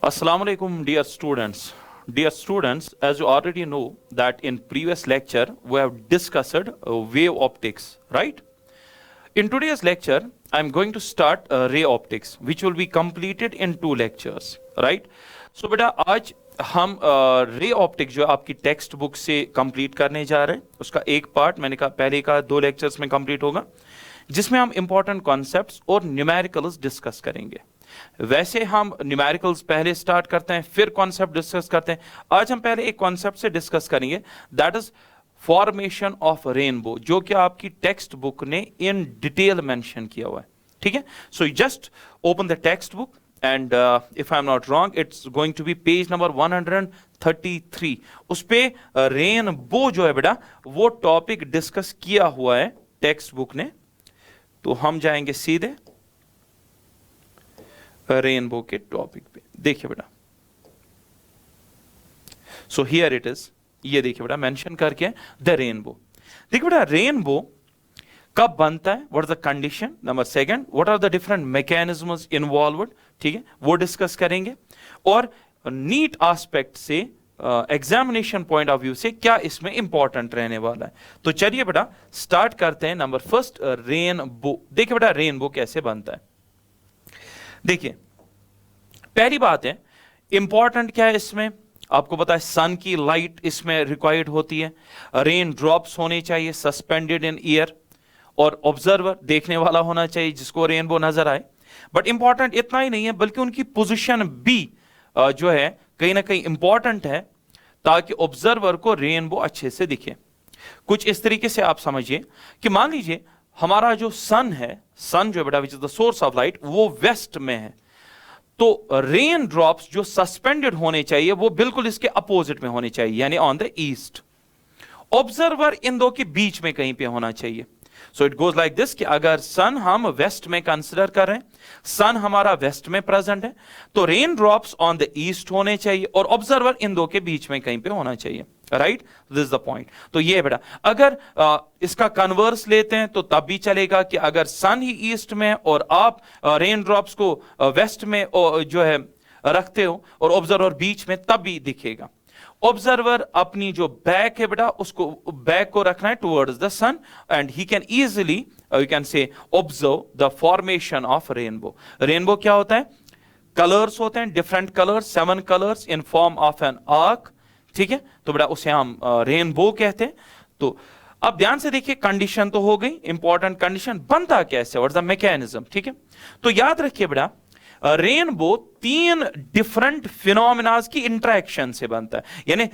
Assalamu alaikum, dear students. Dear students, as you already know that in previous lecture we have discussed wave optics, right? In today's lecture, I'm going to start ray optics, which will be completed in 2 lectures, right? So बेटा आज हम रे optic जो आपकी text book से complete करने जा रहे हैं, उसका एक पार्ट मैंने कहा पहले का 2 लेक्चर्स में कंप्लीट होगा, जिसमें हम इंपॉर्टेंट कॉन्सेप्ट्स और न्यूमेरिकल्स डिस्कस करेंगे। वैसे हम न्यूमेरिकल्स पहले स्टार्ट करते हैं, फिर कॉन्सेप्ट डिस्कस करते हैं। आज हम पहले एक कॉन्सेप्ट से डिस्कस करेंगे, that is formation of rainbow, जो कि आपकी टेक्स्ट बुक ने इन डिटेल मेंशन किया हुआ है। ठीक है, so just open the text book and if I am not wrong it's going to be page number 133। उस पे रेनबो जो है बेटा वो टॉपिक डिस्कस किया हुआ है टेक्स्ट बुक ने। तो हम जाएंगे सीधे रेनबो के टॉपिक पे। देखिए बेटा, सो हियर इट इज, ये देखिए बेटा मेंशन करके द रेनबो। देखिए बेटा रेनबो कब बनता है, what is the condition, number second what are the different mechanisms involved, ठीक है वो डिस्कस करेंगे। और नीट एस्पेक्ट से एग्जामिनेशन पॉइंट ऑफ व्यू से क्या इसमें इंपॉर्टेंट रहने वाला है। तो चलिए बेटा स्टार्ट करते हैं। Number first rainbow. देखिए बेटा रेनबो कैसे बनता है। देखिए पहली बात है इंपॉर्टेंट क्या है इसमें, आपको पता है सन की लाइट इसमें रिक्वायर्ड होती है, रेन ड्रॉप्स होने चाहिए सस्पेंडेड इन एयर, और ऑब्जर्वर देखने वाला होना चाहिए जिसको रेनबो नजर आए। बट इंपॉर्टेंट इतना ही नहीं है बल्कि उनकी पोजीशन भी जो है कहीं ना कहीं इंपॉर्टेंट है, ताकि ऑब्जर्वर को रेनबो अच्छे से दिखे। कुछ इस तरीके से आप समझिए कि मान लीजिए हमारा जो सन है, सन जो बेटा which is the source of light, वो वेस्ट में है, तो रेन ड्रॉप्स जो सस्पेंडेड होने चाहिए वो बिल्कुल इसके अपोजिट में होने चाहिए, यानी ऑन द ईस्ट। ऑब्जर्वर इन दो के बीच में कहीं पे होना चाहिए। So it goes like this कि अगर सन हम वेस्ट में कंसिडर कर रहे हैं, सन हमारा वेस्ट में प्रेजेंट है, तो rain drops on the east होने चाहिए और ऑब्जर्वर इन दो के बीच में कहीं पे होना चाहिए, right, this is the point. तो ये बेटा अगर इसका कन्वर्स लेते हैं तो तब भी चलेगा कि अगर सन ही ईस्ट में और आप रेन ड्रॉप्स को वेस्ट में जो है रखते हो और ऑब्जर्वर बीच में, तब भी दिखेगा। ऑब्जर्वर अपनी जो बैक है बेटा उसको बैक को रखना है towards the sun and he can easily you can say observe the formation of rainbow. Rainbow क्या होता है, कलर्स होते हैं, different colours, 7 colours in form of an arc, ठीक है, तो बेटा उसे हम रेनबो कहते हैं। तो अब ध्यान से देखिए, कंडीशन तो हो गई, इंपॉर्टेंट कंडीशन, बनता कैसे, व्हाट इज द मैकेनिज्म, ठीक है। तो याद रखिए बेटा रेनबो 3 डिफरेंट फिनोमिनास की इंटरेक्शन से बनता है, यानी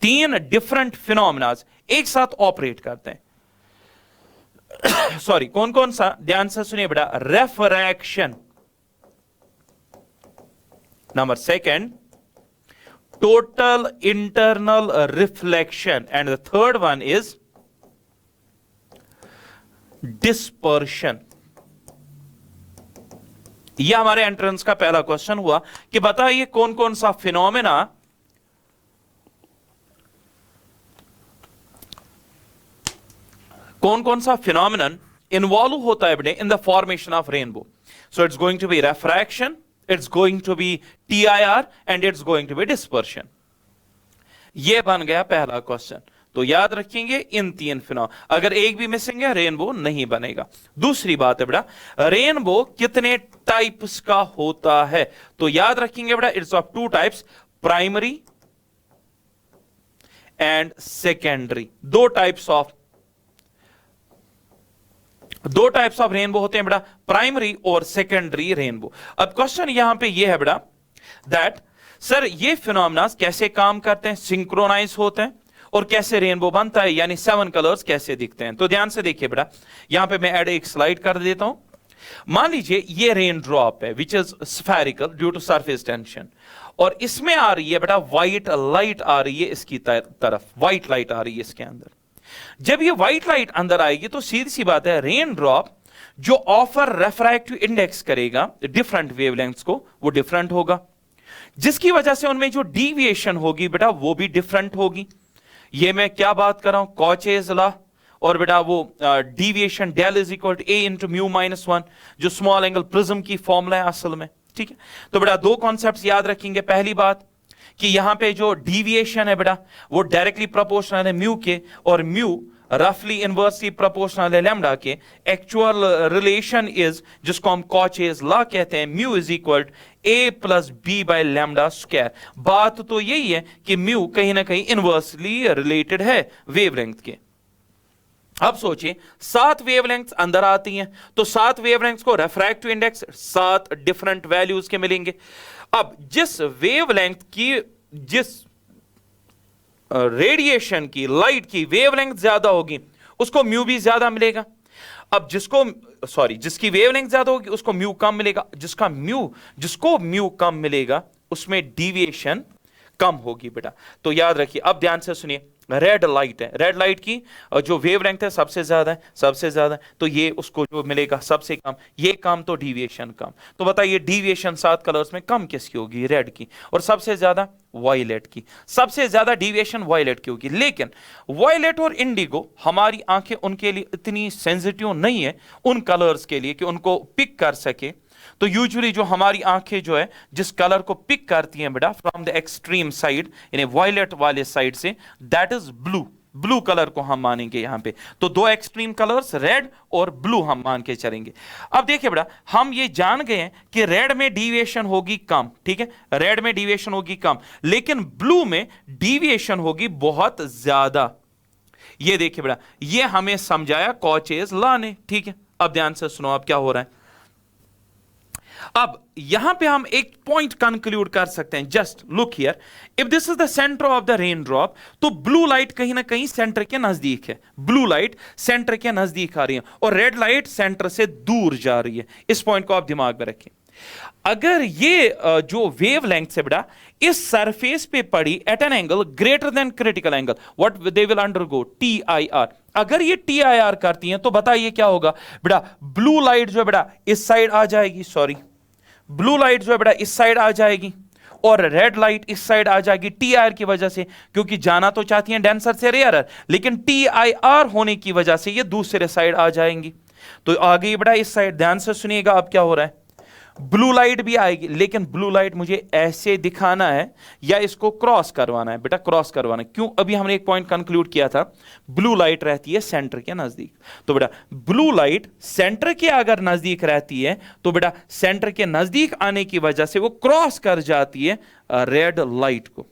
3 डिफरेंट फिनोमिनास एक साथ ऑपरेट करते हैं। सॉरी, कौन कौन सा, ध्यान से सुनिए बेटा, refraction, number second total internal reflection, and the third one is dispersion। यह हमारे एंट्रेंस का पहला क्वेश्चन हुआ कि बताइए कौन कौन सा फिनोमेना फिनोमिनन इन्वॉल्व होता है in the formation of rainbow. So it's going to be refraction, it's going to be TIR and it's going to be dispersion। ये बन गया पहला क्वेश्चन। तो याद रखेंगे इन 3 फिनोमेना, अगर एक भी मिसिंग है रेनबो नहीं बनेगा। दूसरी बात है बेटा रेनबो कितने टाइप्स का होता है, तो याद रखेंगे बेटा it's of 2 types, primary and secondary. 2 types of rainbow होते हैं बेटा, प्राइमरी और सेकेंडरी रेनबो। अब क्वेश्चन यहां पे ये है बेटा दैट सर ये फिनोमेना कैसे काम करते हैं, सिंक्रोनाइज होते हैं, और कैसे रेनबो बनता है, यानी 7 कलर्स कैसे दिखते हैं। तो ध्यान से देखिए बेटा, यहां पे मैं ऐड एक स्लाइड कर देता हूं। मान लीजिए ये रेन ड्रॉप है which is spherical due to surface tension, और इसमें आ रही है बेटा व्हाइट लाइट आ रही है इसकी तरफ, व्हाइट लाइट आ रही है इसके अंदर। जब ये व्हाइट लाइट अंदर आएगी तो सीधी सी बात है रेन ड्रॉप जो ऑफर रेफ्रैक्टिव इंडेक्स करेगा डिफरेंट वेवलेंथ्स को, वो डिफरेंट होगा, जिसकी वजह से उनमें जो डीविएशन होगी बेटा वो भी डिफरेंट होगी। ये मैं क्या बात कर रहा हूं, कॉचेज लॉ, और बेटा वो deviation del is equal to A into mu minus 1, जो स्मॉल एंगल प्रिज्म की फॉर्मूला है असल में, ठीक है, तो बेटा दो कॉन्सेप्ट्स याद रखेंगे। पहली बात कि यहां पे जो डीविएशन है बेटा वो डायरेक्टली प्रोपोर्शनल है म्यू के, और म्यू रफली इनवर्सली प्रोपोर्शनल है लैम्डा के। एक्चुअल रिलेशन इज, जिसको हम कॉचेज लॉ कहते हैं, mu is equal A plus B by lambda square. बात तो यही है कि म्यू कहीं ना कहीं इनवर्सली रिलेटेड है वेवलेंथ के। अब सोचिए 7 वेवलेंथ्स अंदर आती हैं, तो 7 वेवलेंथ्स को रेफ्रैक्टिव इंडेक्स 7 डिफरेंट वैल्यूज के मिलेंगे। अब जिस वेवलेंथ की, जिस रेडिएशन की, लाइट की वेवलेंथ ज्यादा होगी उसको म्यू भी ज्यादा मिलेगा। अब जिसकी वेवलेंथ ज्यादा होगी उसको म्यू कम मिलेगा। जिसको म्यू कम मिलेगा उसमें डिविएशन कम होगी बेटा। तो याद रखिए, अब ध्यान से सुनिए, रेड लाइट है, रेड लाइट की जो वेवलेंथ है सबसे ज्यादा है, तो ये उसको जो मिलेगा सबसे कम, ये कम तो डिविएशन कम। तो बताइए डिविएशन 7 कलर्स में कम किसकी होगी? रेड की। और सबसे ज्यादा वायलेट की। सबसे ज्यादा डिविएशन वायलेट की होगी। लेकिन वायलेट और इंडिगो, हमारी आंखें उनके लिए इतनी सेंसिटिव नहीं है उन कलर्स के लिए कि उनको पिक कर सके। तो यूजुअली जो हमारी आंखें जो है जिस कलर को पिक करती हैं बेटा फ्रॉम द एक्सट्रीम साइड, यानी वायलेट वाले साइड से, that is blue. Blue colour को हम मानेंगे यहां पे। तो दो एक्सट्रीम कलर्स रेड और ब्लू हम मान के चलेंगे। अब देखिए बेटा, हम ये जान गए हैं कि रेड में डिविएशन होगी कम, ठीक है, रेड में डिविएशन होगी कम, लेकिन ब्लू में डिविएशन होगी बहुत ज्यादा। ये देखिए बेटा, ये हमें समझाया कॉचेज लॉ ने, ठीक है। अब ध्यान से सुनो अब क्या हो रहा है। अब यहां पे हम एक पॉइंट कंक्लूड कर सकते हैं। Just look here, if this is the centre of the rain drop, तो ब्लू लाइट कहीं ना कहीं सेंटर के नजदीक है। ब्लू लाइट सेंटर के नजदीक आ रही है और रेड लाइट सेंटर से दूर जा रही है। इस पॉइंट को आप दिमाग में रखें। अगर ये जो वेवलेंथ से बेटा इस सरफेस पे पड़ी at an angle greater than critical angle, what they will undergo TIR। अगर ये TIR करती हैं तो बताइए क्या होगा बेटा? ब्लू लाइट जो है बेटा इस साइड आ जाएगी, ब्लू लाइट जो है बेटा इस साइड आ जाएगी और रेड लाइट इस साइड आ जाएगी TIR की वजह से, क्योंकि जाना तो चाहती हैं डेंसर से रेयरर, लेकिन TIR होने की वजह से ये दूसरे साइड आ जाएंगी। तो आ गई बेटा इस साइड। ध्यान से सुनिएगा अब क्या हो रहा है। ब्लू लाइट भी आएगी, लेकिन ब्लू लाइट मुझे ऐसे दिखाना है या इसको क्रॉस करवाना है बेटा, क्रॉस करवाना है। क्यों? अभी हमने एक पॉइंट कंक्लूड किया था, ब्लू लाइट रहती है सेंटर के नजदीक। तो बेटा ब्लू लाइट सेंटर के अगर नजदीक रहती है तो बेटा सेंटर के नजदीक आने की वजह से वो क्रॉस कर जाती है रेड लाइट को।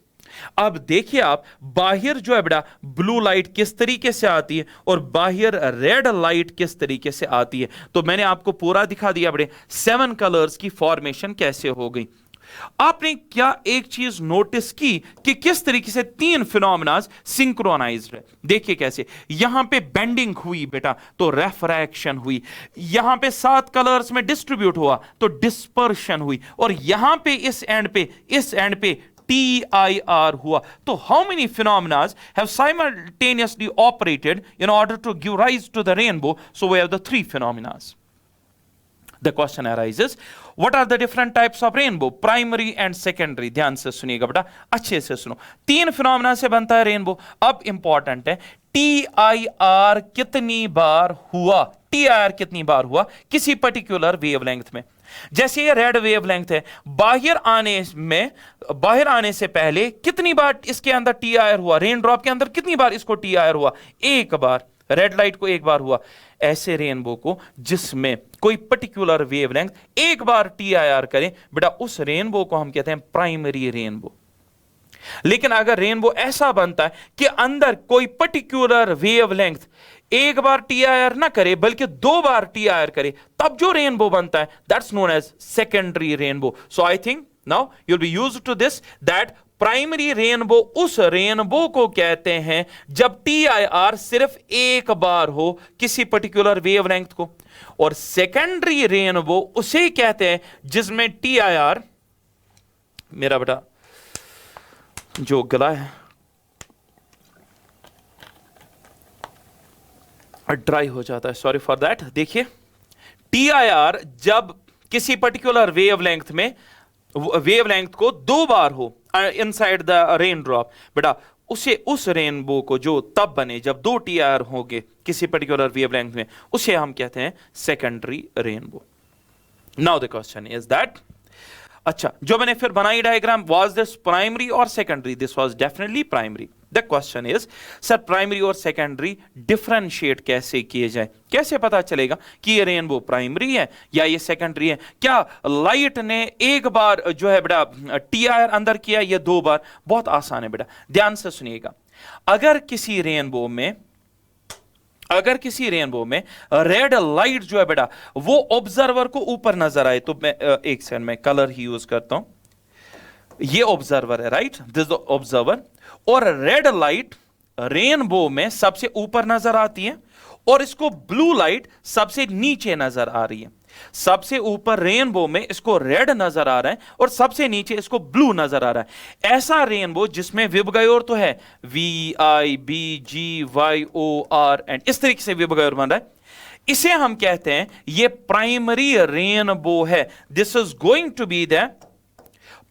अब देखिए आप, बाहर जो है बेटा ब्लू लाइट किस तरीके से आती है और बाहर रेड लाइट किस तरीके से आती है। तो मैंने आपको पूरा दिखा दिया बेटे 7 कलर्स की फॉर्मेशन कैसे हो गई। आपने क्या एक चीज नोटिस की कि किस तरीके से 3 फिनोमेनास सिंक्रोनाइज्ड है। देखिए कैसे, यहां पे बेंडिंग हुई बेटा तो रेफ्रैक्शन हुई, यहां पे 7 कलर्स में डिस्ट्रीब्यूट हुआ तो डिस्पर्शन हुई, और यहां पे इस एंड पे TIR हुआ। तो how many phenomena have simultaneously operated in order to give rise to the rainbow? So we have the 3 phenomena. The question arises, what are the different types of rainbow? Primary and secondary. ध्यान से सुनिएगा बेटा, अच्छे से सुनो। 3 phenomena से बनता है रेनबो। अब इंपॉर्टेंट है TIR कितनी बार हुआ, TIR कितनी बार हुआ किसी पर्टिकुलर वेवलेंथ में। जैसे ये रेड वेवलेंथ है, बाहर आने से पहले कितनी बार इसके अंदर TIR हुआ, रेन ड्रॉप के अंदर कितनी बार इसको TIR हुआ? एक बार। रेड लाइट को एक बार हुआ। ऐसे रेनबो को जिसमें कोई पर्टिकुलर वेवलेंथ एक बार TIR करें बेटा, उस रेनबो को हम कहते हैं प्राइमरी रेनबो। लेकिन अगर रेनबो ऐसा बनता है कि अंदर कोई पर्टिकुलर वेवलेंथ एक बार TIR ना करे बल्कि 2 बार TIR करे, तब जो रेनबो बनता है that's known as secondary rainbow. So I think now you will be used to this that primary rainbow उस रेनबो को कहते हैं जब TIR सिर्फ एक बार हो किसी पर्टिकुलर वेवलेंथ को, और सेकेंडरी रेनबो उसे कहते हैं जिसमें TIR, मेरा बेटा जो गला है ड्राई हो जाता है, सॉरी फॉर दैट। देखिए TIR जब किसी पर्टिकुलर वेवलेंथ को 2 बार हो इनसाइड द रेन ड्रॉप बेटा, उस रेनबो को जो तब बने जब 2 TIR होंगे किसी पर्टिकुलर वेवलेंथ में, उसे हम कहते हैं secondary rainbow. Now the question is that अच्छा, जो मैंने फिर बनाई डायग्राम, वाज दिस प्राइमरी और secondary? This was definitely primary. The question is sir primary और सेकेंडरी डिफरेंशिएट कैसे किए जाए, कैसे पता चलेगा कि ये रेनबो प्राइमरी है या ये सेकेंडरी है? क्या लाइट ने एक बार जो है बेटा TIR अंदर किया या 2 बार? बहुत आसान है बेटा, ध्यान से सुनिएगा। अगर किसी रेनबो में रेड लाइट जो है बेटा वो ऑब्जर्वर को ऊपर नजर आए, तो मैं एक सेकंड में कलर ही यूज करता हूं, ये ऑब्जर्वर है, राइट, दिस ऑब्जर्वर, और रेड लाइट रेनबो में सबसे ऊपर नजर आती है और इसको ब्लू लाइट सबसे नीचे नजर आ रही है। सबसे ऊपर रेनबो में इसको रेड नजर आ रहा है और सबसे नीचे इसको ब्लू नजर आ रहा है। ऐसा रेनबो जिसमें विबगयोर तो है, VIBGYOR एंड इस तरीके से विबगयोर बन रहा है, इसे हम कहते हैं ये प्राइमरी रेनबो है। This is going to be the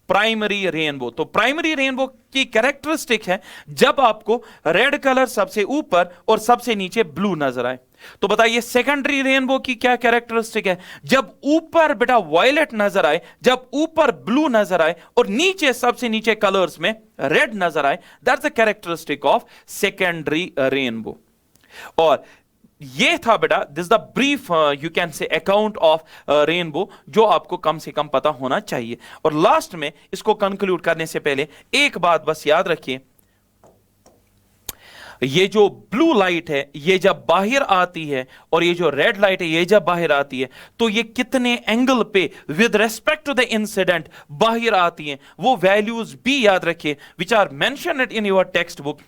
primary rainbow. तो प्राइमरी रेनबो की कैरेक्टरिस्टिक है जब आपको रेड कलर सबसे ऊपर और सबसे नीचे ब्लू नजर आए। तो बताइए सेकेंडरी रेनबो की क्या कैरेक्टरिस्टिक है? जब ऊपर बेटा वायलेट नजर आए, जब ऊपर ब्लू नजर आए और नीचे सबसे नीचे कलर्स में रेड नजर आए, that's the characteristic of secondary rainbow. और ये था बेटा this the brief you can से अकाउंट ऑफ रेनबो, जो आपको कम से कम पता होना चाहिए। और लास्ट में इसको कंक्लूड करने से पहले एक बात बस याद रखिए, ये जो ब्लू लाइट है ये जब बाहर आती है और ये जो रेड लाइट है ये जब बाहर आती है, तो ये कितने एंगल पे with respect to the incident बाहर आती हैं, वो वैल्यूज भी याद रखिए which are mentioned in your text book.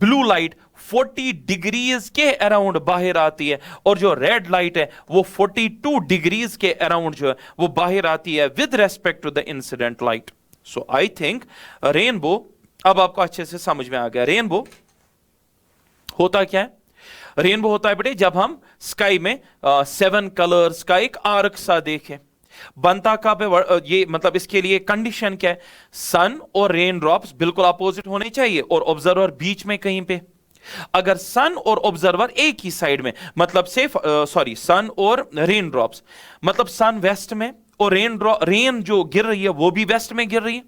Blue light 40 degrees के अराउंड बाहर आती है और जो रेड लाइट है वो 42 डिग्रीज के अराउंड जो है वो बाहर आती है with respect to the incident light. So I think rainbow अब आपको अच्छे से समझ में आ गया। रेनबो होता क्या है? रेनबो होता है बेटे जब हम स्काई में 7 कलर्स का एक आर्क सा देखें। बनता कब है ये, मतलब इसके लिए कंडीशन क्या है? सन और रेन ड्रॉप्स बिल्कुल अपोजिट होने चाहिए और ऑब्जर्वर बीच में कहीं पे। अगर सन और ऑब्जर्वर एक ही साइड में, मतलब से सन और रेन ड्रॉप्स, मतलब सन वेस्ट में और रेन जो गिर रही है वो भी वेस्ट में गिर रही है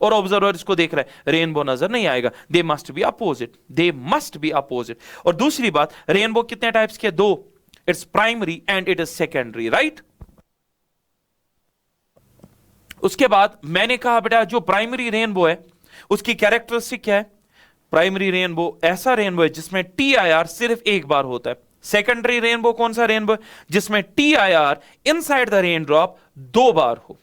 और ऑब्जर्वर इसको देख रहा है, रेनबो नजर नहीं आएगा। They must be opposite, they must be opposite. और दूसरी बात, रेनबो कितने टाइप्स के? 2, its primary and it is secondary, right. उसके बाद मैंने कहा बेटा जो प्राइमरी रेनबो है उसकी कैरेक्टरिस्टिक क्या है? प्राइमरी रेनबो ऐसा रेनबो है जिसमें TIR सिर्फ एक बार होता है। सेकेंडरी रेनबो कौन सा रेनबो है? जिसमें TIR inside the rain drop 2 बार हो,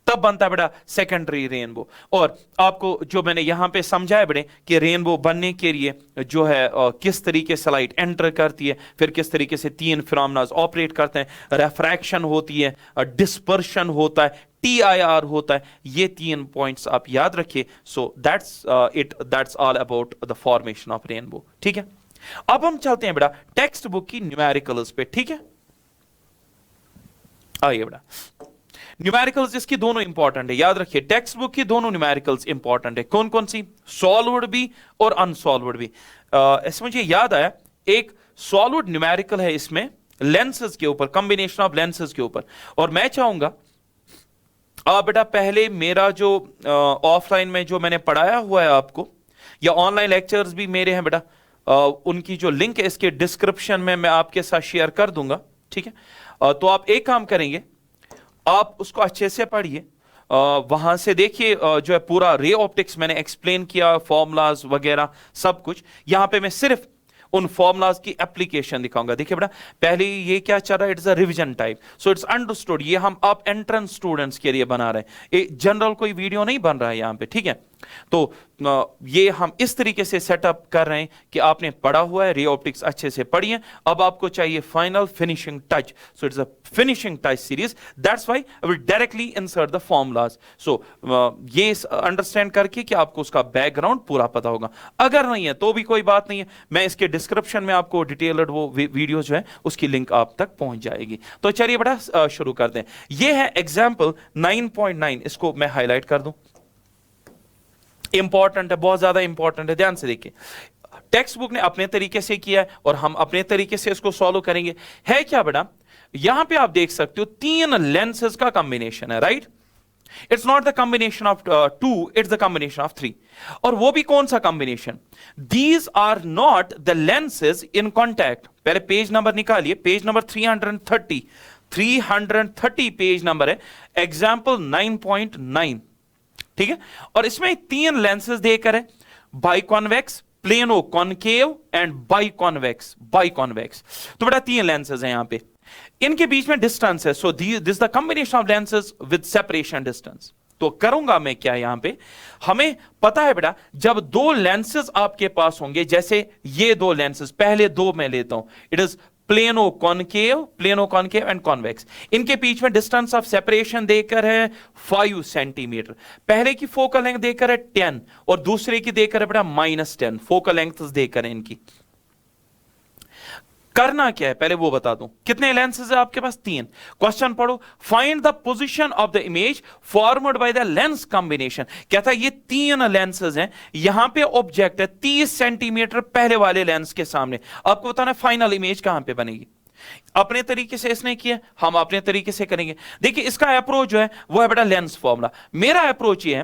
तब बनता है बेटा सेकेंडरी रेनबो। और आपको जो मैंने यहां पे समझाया बेटे कि रेनबो बनने के लिए जो है किस तरीके से लाइट एंटर करती है, फिर किस तरीके से 3 फिनोमेनास ऑपरेट करते हैं, रेफ्रैक्शन होती है, डिस्पर्शन होता है, TIR होता है, ये 3 पॉइंट्स आप याद रखिए। So that's all about the formation of rainbow. ठीक है, अब हम चलते हैं बेटा टेक्स्ट बुक की न्यूमेरिकल्स पे। ठीक है, आइए बेटा, न्यूमेरिकल्स इसकी दोनों इंपॉर्टेंट है, याद रखिए टेक्स्ट बुक की दोनों न्यूमेरिकल्स इंपॉर्टेंट है। कौन कौन सी? सॉल्व्ड भी और अनसॉल्व्ड भी। इसमें मुझे याद आया एक सॉल्व्ड न्यूमेरिकल है, इसमें लेंसेज के ऊपर, कॉम्बिनेशन ऑफ लेंसेज के ऊपर। और मैं चाहूंगा बेटा पहले मेरा जो ऑफलाइन में जो मैंने पढ़ाया हुआ है आपको, या ऑनलाइन लेक्चर्स भी मेरे हैं बेटा, उनकी जो लिंक है इसके डिस्क्रिप्शन में मैं आपके साथ शेयर कर दूंगा। ठीक है, तो आप एक काम करेंगे, आप उसको अच्छे से पढ़िए, वहां से देखिए जो है पूरा रे ऑप्टिक्स मैंने एक्सप्लेन किया, फॉर्मूलाज वगैरह सब कुछ। यहां पे मैं सिर्फ उन फॉर्मूलाज की एप्लीकेशन दिखाऊंगा। देखिए बेटा पहले ये क्या चल रहा है, it's a revision type, so it's understood. ये हम आप एंट्रेंस स्टूडेंट्स के लिए बना रहे हैं, एक जनरल कोई वीडियो नहीं बन रहा है यहां पे। ठीक है, तो ये हम इस तरीके से सेटअप कर रहे हैं कि आपने पढ़ा हुआ है, रे ऑप्टिक्स अच्छे से पढ़िए, अब आपको चाहिए final finishing touch. So it's a finishing touch series, that's why I will directly insert the formulas. So ये अंडरस्टैंड करके कि आपको उसका बैकग्राउंड पूरा पता होगा। अगर नहीं है तो भी कोई बात नहीं है, मैं इसके डिस्क्रिप्शन में आपको डिटेल्ड वो वीडियो जो है उसकी लिंक आप तक पहुंच जाएगी। तो चलिए बेटा शुरू करते हैं। ये है एग्जाम्पल 9.9, इसको मैं हाईलाइट कर दूं, इंपॉर्टेंट है, बहुत ज्यादा इंपॉर्टेंट है, ध्यान से देखिए। टेक्स्ट बुक ने अपने तरीके से किया है और हम अपने तरीके से इसको सॉल्व करेंगे। है क्या बेटा, यहां पे आप देख सकते हो 3 लेंसेज का कॉम्बिनेशन है, right. It's not the combination of 2, it's the combination of 3। और वो भी कौन सा combination? These are not the lenses in contact. पहले पेज नंबर निकालिए, पेज नंबर 330 पेज नंबर है, एग्जाम्पल 9.9, ठीक है। और इसमें 3 लेंसेज देकर है, biconvex, plano concave and biconvex. तो बेटा 3 लेंसेज हैं यहां पे, इनके बीच में डिस्टेंस है, so this the combination of lenses with separation distance. तो करूंगा मैं क्या यहां पे, हमें पता है बेटा जब 2 लेंसेज आपके पास होंगे, जैसे ये 2 लेंसेज, पहले 2 मैं लेता हूं, it is plano concave and convex. इनके बीच में डिस्टेंस ऑफ सेपरेशन देकर है 5 सेंटीमीटर। पहले की फोकल लेंथ देकर है 10 और दूसरे की देकर है बेटा -10। फोकल लेंथ देकर है इनकी। करना क्या है पहले वो बता दूं, कितने लेंसेज है आपके पास? 3। क्वेश्चन पढ़ो, find the position of the image formed by the lens combination. कहता है ये 3 लेंसेज हैं, यहां पे ऑब्जेक्ट है 30 सेंटीमीटर पहले वाले लेंस के सामने। आपको बताना फाइनल इमेज कहां पे बनेगी। अपने तरीके से इसने किया, हम अपने तरीके से करेंगे। देखिए इसका अप्रोच जो है वो है बेटा लेंस फॉर्मूला। मेरा अप्रोच ये है,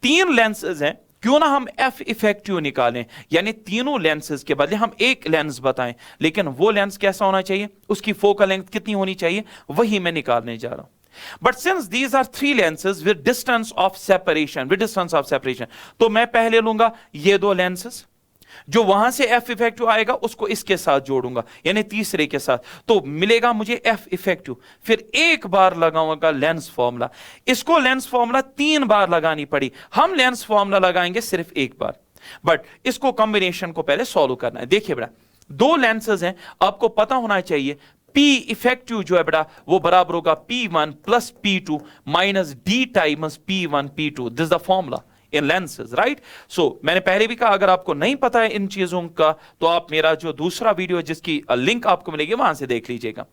3 लेंसेज हैं, क्यों ना हम एफ इफेक्टिव निकालें, यानी तीनों लेंसेज के बदले हम एक लेंस बताएं, लेकिन वो लेंस कैसा होना चाहिए, उसकी फोकल लेंथ कितनी होनी चाहिए, वही मैं निकालने जा रहा हूं। But since these are 3 lenses with distance of separation, तो मैं पहले लूंगा ये 2 लेंसेज, जो वहां से एफ इफेक्टिव आएगा उसको इसके साथ जोड़ूंगा, यानी तीसरे के साथ, तो मिलेगा मुझे एफ इफेक्टिव। फिर एक बार लगाऊंगा लेंस फॉर्मूला। इसको लेंस फॉर्मूला 3 बार लगानी पड़ी, हम लेंस फॉर्मूला लगाएंगे सिर्फ एक बार। बट इसको कॉम्बिनेशन को पहले सॉल्व करना है। देखिए बेटा 2 लेंसेज हैं, आपको पता होना चाहिए P इफेक्टिव जो है बेटा वो बराबर होगा P1 plus P2 minus D times P1 P2। This the formula in lenses, right. So मैंने पहले भी कहा अगर आपको नहीं पता है इन चीजों का तो आप मेरा जो दूसरा वीडियो जिसकी लिंक आपको मिलेगी वहां से देख लीजिएगा।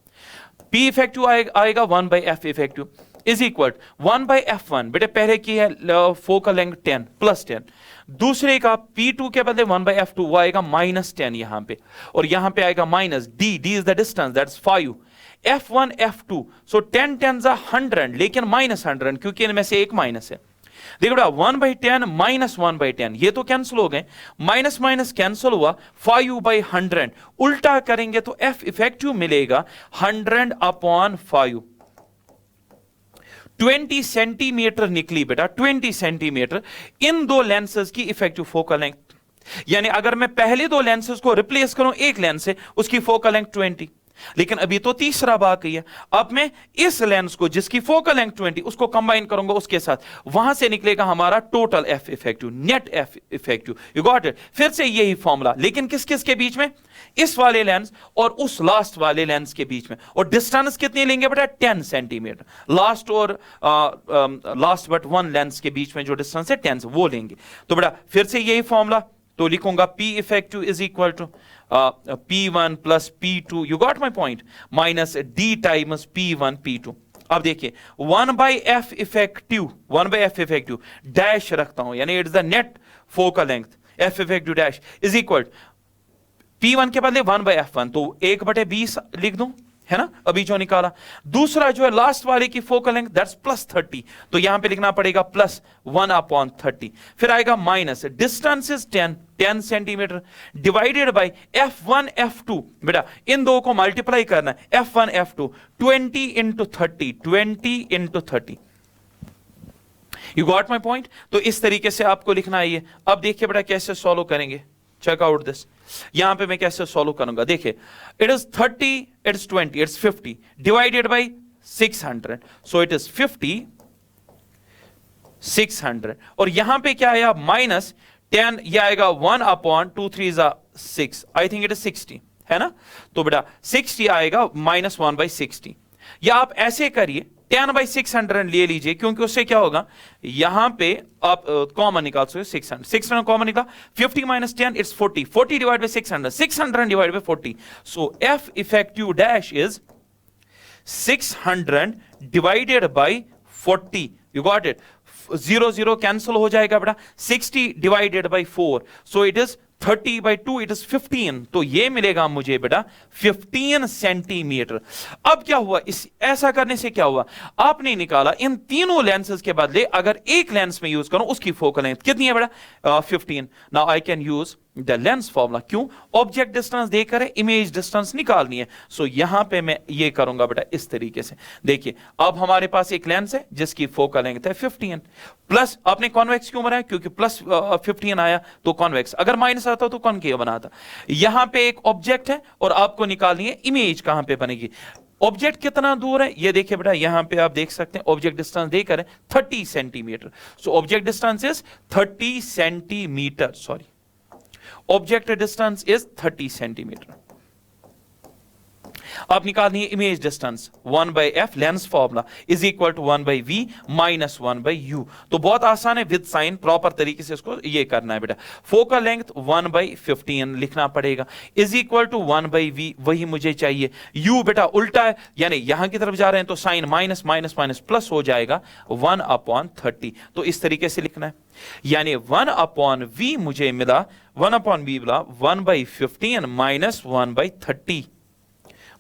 P इफेक्टिव आएगा 1 by F effective is equal 1 by F1। बेटे पहले की है फोकल लेंथ 10 प्लस 10, दूसरे का P2 के बदले 1 बाई F2 वो आएगा -10 यहां पे, और यहां पे आएगा minus D is the distance, that's 5। F1 F2, सो 10 10 100, लेकिन -100 क्योंकि इनमें से एक माइनस है। देखो बेटा 1/10 माइनस 1/10 ये तो कैंसिल हो गए, माइनस माइनस कैंसिल हुआ, 5/100 उल्टा करेंगे तो एफ इफेक्टिव मिलेगा 100/5। 20 सेंटीमीटर निकली बेटा, 20 सेंटीमीटर इन 2 लेंसेज की इफेक्टिव फोकल लेंथ। यानी अगर मैं पहले 2 लेंसेज को रिप्लेस करूं एक लेंस से, उसकी फोकल लेंथ 20, लेकिन अभी तो तीसरा बाकी है। अब मैं इस लेंस को जिसकी फोकल लेंथ 20 उसको कंबाइन करूंगा उसके साथ, वहां से निकलेगा हमारा total F effective, net F effective. You got it. फिर से यही फॉर्मूला, लेकिन किस किस के बीच में, इस वाले लेंस और उस लास्ट वाले लेंस के बीच में। और डिस्टेंस कितनी लेंगे बेटा 10 सेंटीमीटर, लास्ट और लास्ट बट वन लेंस के बीच में जो डिस्टेंस है 10 वो लेंगे। तो बेटा फिर से यही फॉर्मूला, तो लिखूंगा P effective is equal to P1 plus P2, you got my point, minus D times P1 P2। अब देखिए 1 बाई एफ इफेक्टिव डैश रखता हूं, यानी it's the net focal length, F effective dash is equal P1 के बदले 1 by F1, तो 1/20 लिख दूं, है ना, अभी जो निकाला। दूसरा जो है लास्ट वाले की फोकल लेंथ दैट्स प्लस 30, तो यहां पे लिखना पड़ेगा प्लस 1/30। फिर आएगा minus distance is 10 centimetre divided by F1 F2। बेटा इन दो को मल्टीप्लाई करना है, F1 F2 20 into 30। You got my point. तो इस तरीके से आपको लिखना है ये। अब देखिए बेटा कैसे सॉल्व करेंगे, चेक आउट दिस। यहां पे मैं कैसे सॉल्व करूंगा, देखिए it is 30, it's 20, it's 50 divided by 600, so it is 50 600। और यहां पे क्या आया माइनस 10, ये आएगा 1/2 3 6, आई थिंक इट इज 60, है ना। तो बेटा 60 आएगा माइनस 1/60। या आप ऐसे करिए 10/600 ले लीजिए, क्योंकि उससे क्या होगा, यहां पे आप कॉमन निकाल सकते हो, 600 कॉमन निकाला, 50 minus 10 it's 40 divide by 600 divide by 40, so F effective dash is 600 divided by 40। You got it. 0 0 cancel हो जाएगा बेटा, 60 divided bye 4, so it is 30/2 it is 15, तो ये मिलेगा मुझे बेटा 15 सेंटीमीटर। अब क्या हुआ, इस ऐसा करने से क्या हुआ, आपने निकाला इन तीनों लेंसेज के बदले अगर एक लेंस में यूज करूं उसकी फोकल लेंथ कितनी है बेटा 15। Now I can use the lens formula, क्यों, ऑब्जेक्ट डिस्टेंस देकर है, इमेज डिस्टेंस निकालनी है। सो यहां पे मैं ये करूंगा बेटा इस तरीके से। देखिए अब हमारे पास एक लेंस है जिसकी फोकल लेंथ है 15, प्लस आपने कॉन्वेक्स क्यों बनाया, क्योंकि प्लस 15 आया तो कॉन्वेक्स, अगर माइनस आता तो कॉनकेव बनाता। यहां पे एक ऑब्जेक्ट है और आपको निकालनी है इमेज कहां पे बनेगी। ऑब्जेक्ट कितना दूर है ये देखिए बेटा, यहां पे आप देख सकते हैं ऑब्जेक्ट डिस्टेंस देकर है 30 centimetre. So object distance is 30 centimetre, sorry object distance is 30 centimetre. आप निकालनी है image distance 1/f lens formula is equal to 1/v minus 1/u। तो बहुत आसान है, विद साइन प्रॉपर तरीके से इसको ये करना है बेटा। फोकल लेंथ 1/15 लिखना पड़ेगा इज इक्वल टू 1/v, वही मुझे चाहिए। u बेटा उल्टा है, यानी यहां की तरफ जा रहे हैं तो sign minus minus minus plus हो जाएगा 1/30। तो इस तरीके से लिखना है, यानी 1/v मुझे मिला 1/v मिला 1/15 माइनस 1/30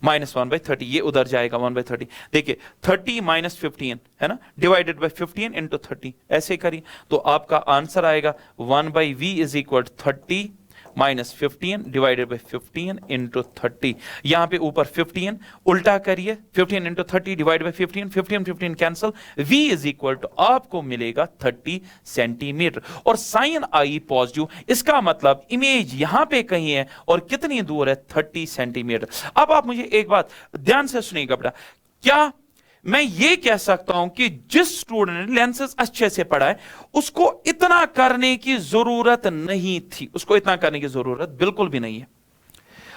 माइनस 1/30, ये उधर जाएगा 1/30। देखिए 30 माइनस 15 है ना, डिवाइडेड बाय 15 इंटू 30, ऐसे करिए तो आपका आंसर आएगा 1/v is equal 30 minus 15 divided by 15 into 30। यहां पे ऊपर 15 उल्टा करिए, 15 into 30 divide by 15, 15 cancel, v is equal to आपको मिलेगा 30 सेंटीमीटर। और साइन आई पॉजिटिव, इसका मतलब इमेज यहां पे कहीं है और कितनी दूर है 30 सेंटीमीटर। अब आप मुझे एक बात ध्यान से सुनिएगा बेटा, क्या मैं ये कह सकता हूं कि जिस स्टूडेंट ने लेंसेज अच्छे से पढ़ा है उसको इतना करने की जरूरत नहीं थी, उसको इतना करने की जरूरत बिल्कुल भी नहीं है।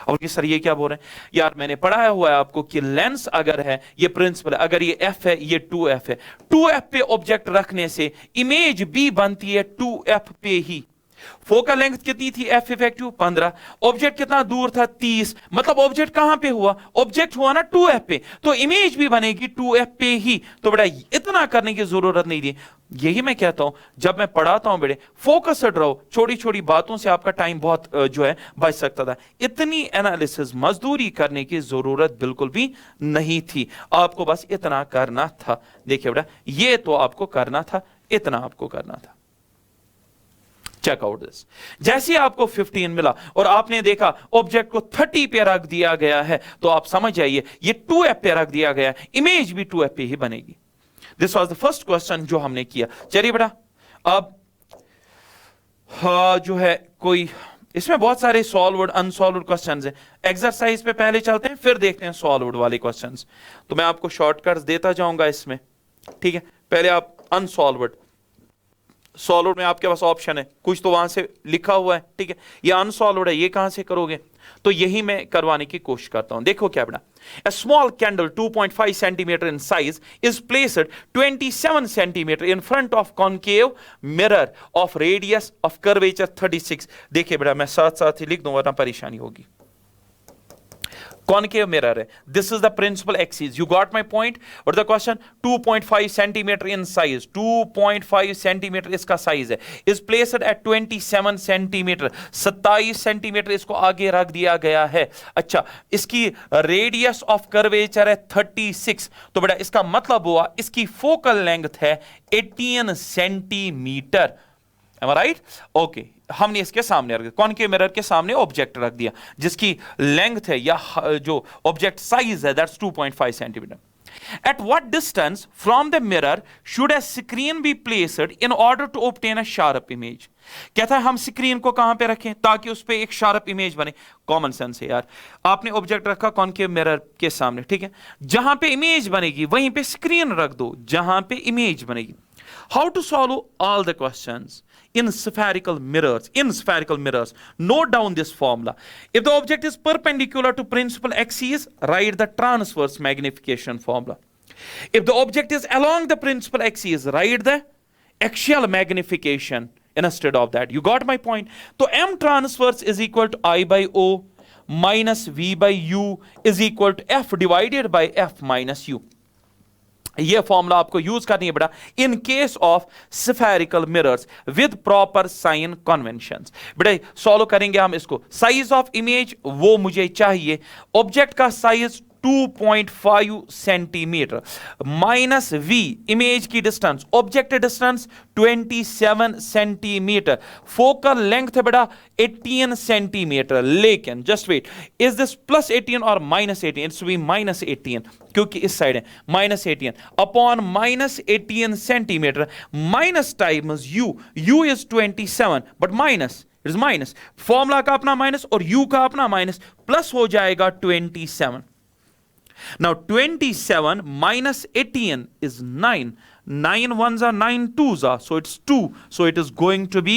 और सर ये क्या बोल रहे हैं यार, मैंने पढ़ाया हुआ है आपको कि लेंस अगर है ये प्रिंसिपल है, अगर ये f है ये 2f है, 2f पे ऑब्जेक्ट रखने से इमेज b बनती है 2f पे ही। फोकल लेंथ कितनी थी f इफेक्टिव 15, ऑब्जेक्ट कितना दूर था 30, मतलब ऑब्जेक्ट कहां पे हुआ, ऑब्जेक्ट हुआ ना 2f पे, तो इमेज भी बनेगी 2f पे ही। तो बेटा इतना करने की जरूरत नहीं थी। यही मैं कहता हूं जब मैं पढ़ाता हूं बेटे फोकस्ड रहो, छोटी छोटी बातों से आपका टाइम बहुत जो है बच सकता था। इतनी एनालिसिस मजदूरी करने की जरूरत बिल्कुल भी नहीं थी, आपको बस इतना करना था। देखिए बेटा ये तो आपको करना था, इतना आपको करना था। चेक आउट दिस, जैसे आपको 15 मिला और आपने देखा ऑब्जेक्ट को 30 पे रख दिया गया है, तो आप समझ जाइए ये 2f पे रख दिया गया है, इमेज भी 2f पे ही बनेगी। This was the first question जो हमने किया। चलिए बेटा अब जो है कोई इसमें बहुत सारे सॉल्व्ड अनसॉल्व्ड क्वेश्चंस हैं, एक्सरसाइज पे पहले चलते हैं फिर देखते हैं सॉल्व्ड वाले क्वेश्चंस। तो मैं आपको शॉर्टकट्स देता जाऊंगा इसमें, ठीक है। पहले आप अनसॉल्व्ड, सॉल्व्ड में आपके पास ऑप्शन है, कुछ तो वहां से लिखा हुआ है, ठीक है। ये अनसॉल्व्ड है, ये कहां से करोगे, तो यही मैं करवाने की कोशिश करता हूं। देखो क्या बेटा, a small candle 2.5 centimeter in size is placed 27 centimeter in front of concave mirror of radius of curvature 36। देखिए बेटा मैं साथ साथ ही लिख दूं वरना परेशानी होगी। concave mirror है, this is the principal axis, you got my point। और the question 2.5 centimeter in size, 2.5 centimeter इसका size है, is placed at 27 centimeter, 27 centimeter इसको आगे रख दिया गया है। अच्छा इसकी radius of curvature है 36, तो बेटा इसका मतलब हुआ इसकी focal length है 18 centimetre. Am I right? Okay, हमने इसके सामने रख दिया, कॉनकेव मिरर के सामने ऑब्जेक्ट रख दिया जिसकी लेंथ है या जो ऑब्जेक्ट साइज है that's 2.5 centimetre. At what distance from the mirror should a screen be placed in order to obtain a sharp image? कहता है हम स्क्रीन को कहां पे रखें ताकि उस पे एक शार्प इमेज बने। कॉमन सेंस है यार, आपने ऑब्जेक्ट रखा कॉनकेव मिरर के सामने, ठीक है, जहां पे इमेज बनेगी वहीं पे स्क्रीन रख दो जहां पे इमेज बनेगी। How to solve all the questions in spherical mirrors? In spherical mirrors, note down this formula. If the object is perpendicular to principal axis, write the transverse magnification formula. If the object is along the principal axis, write the axial magnification instead of that. You got my point? So m transverse is equal to I by O minus V by U is equal to F divided by F minus U. ये formula आपको use करनी है बेटा in case of spherical mirrors with proper sign conventions. बेटा solve करेंगे हम इसको। Size of image वो मुझे चाहिए, ऑब्जेक्ट का size 2.5 centimetre minus v image की distance, object distance 27 centimetre, focal length है बेटा 18 सेंटीमीटर। लेकिन just wait, is this plus 18 और माइनस 18? इट्स बी माइनस 18 क्योंकि इस साइड है minus 18 upon minus 18 centimetre minus times u is 27 but minus it is minus, formula का अपना minus और u का अपना माइनस, प्लस हो जाएगा 27। Now 27 minus 18 is 9. 9 ones are 9 twos are, so it's 2. So it is going to be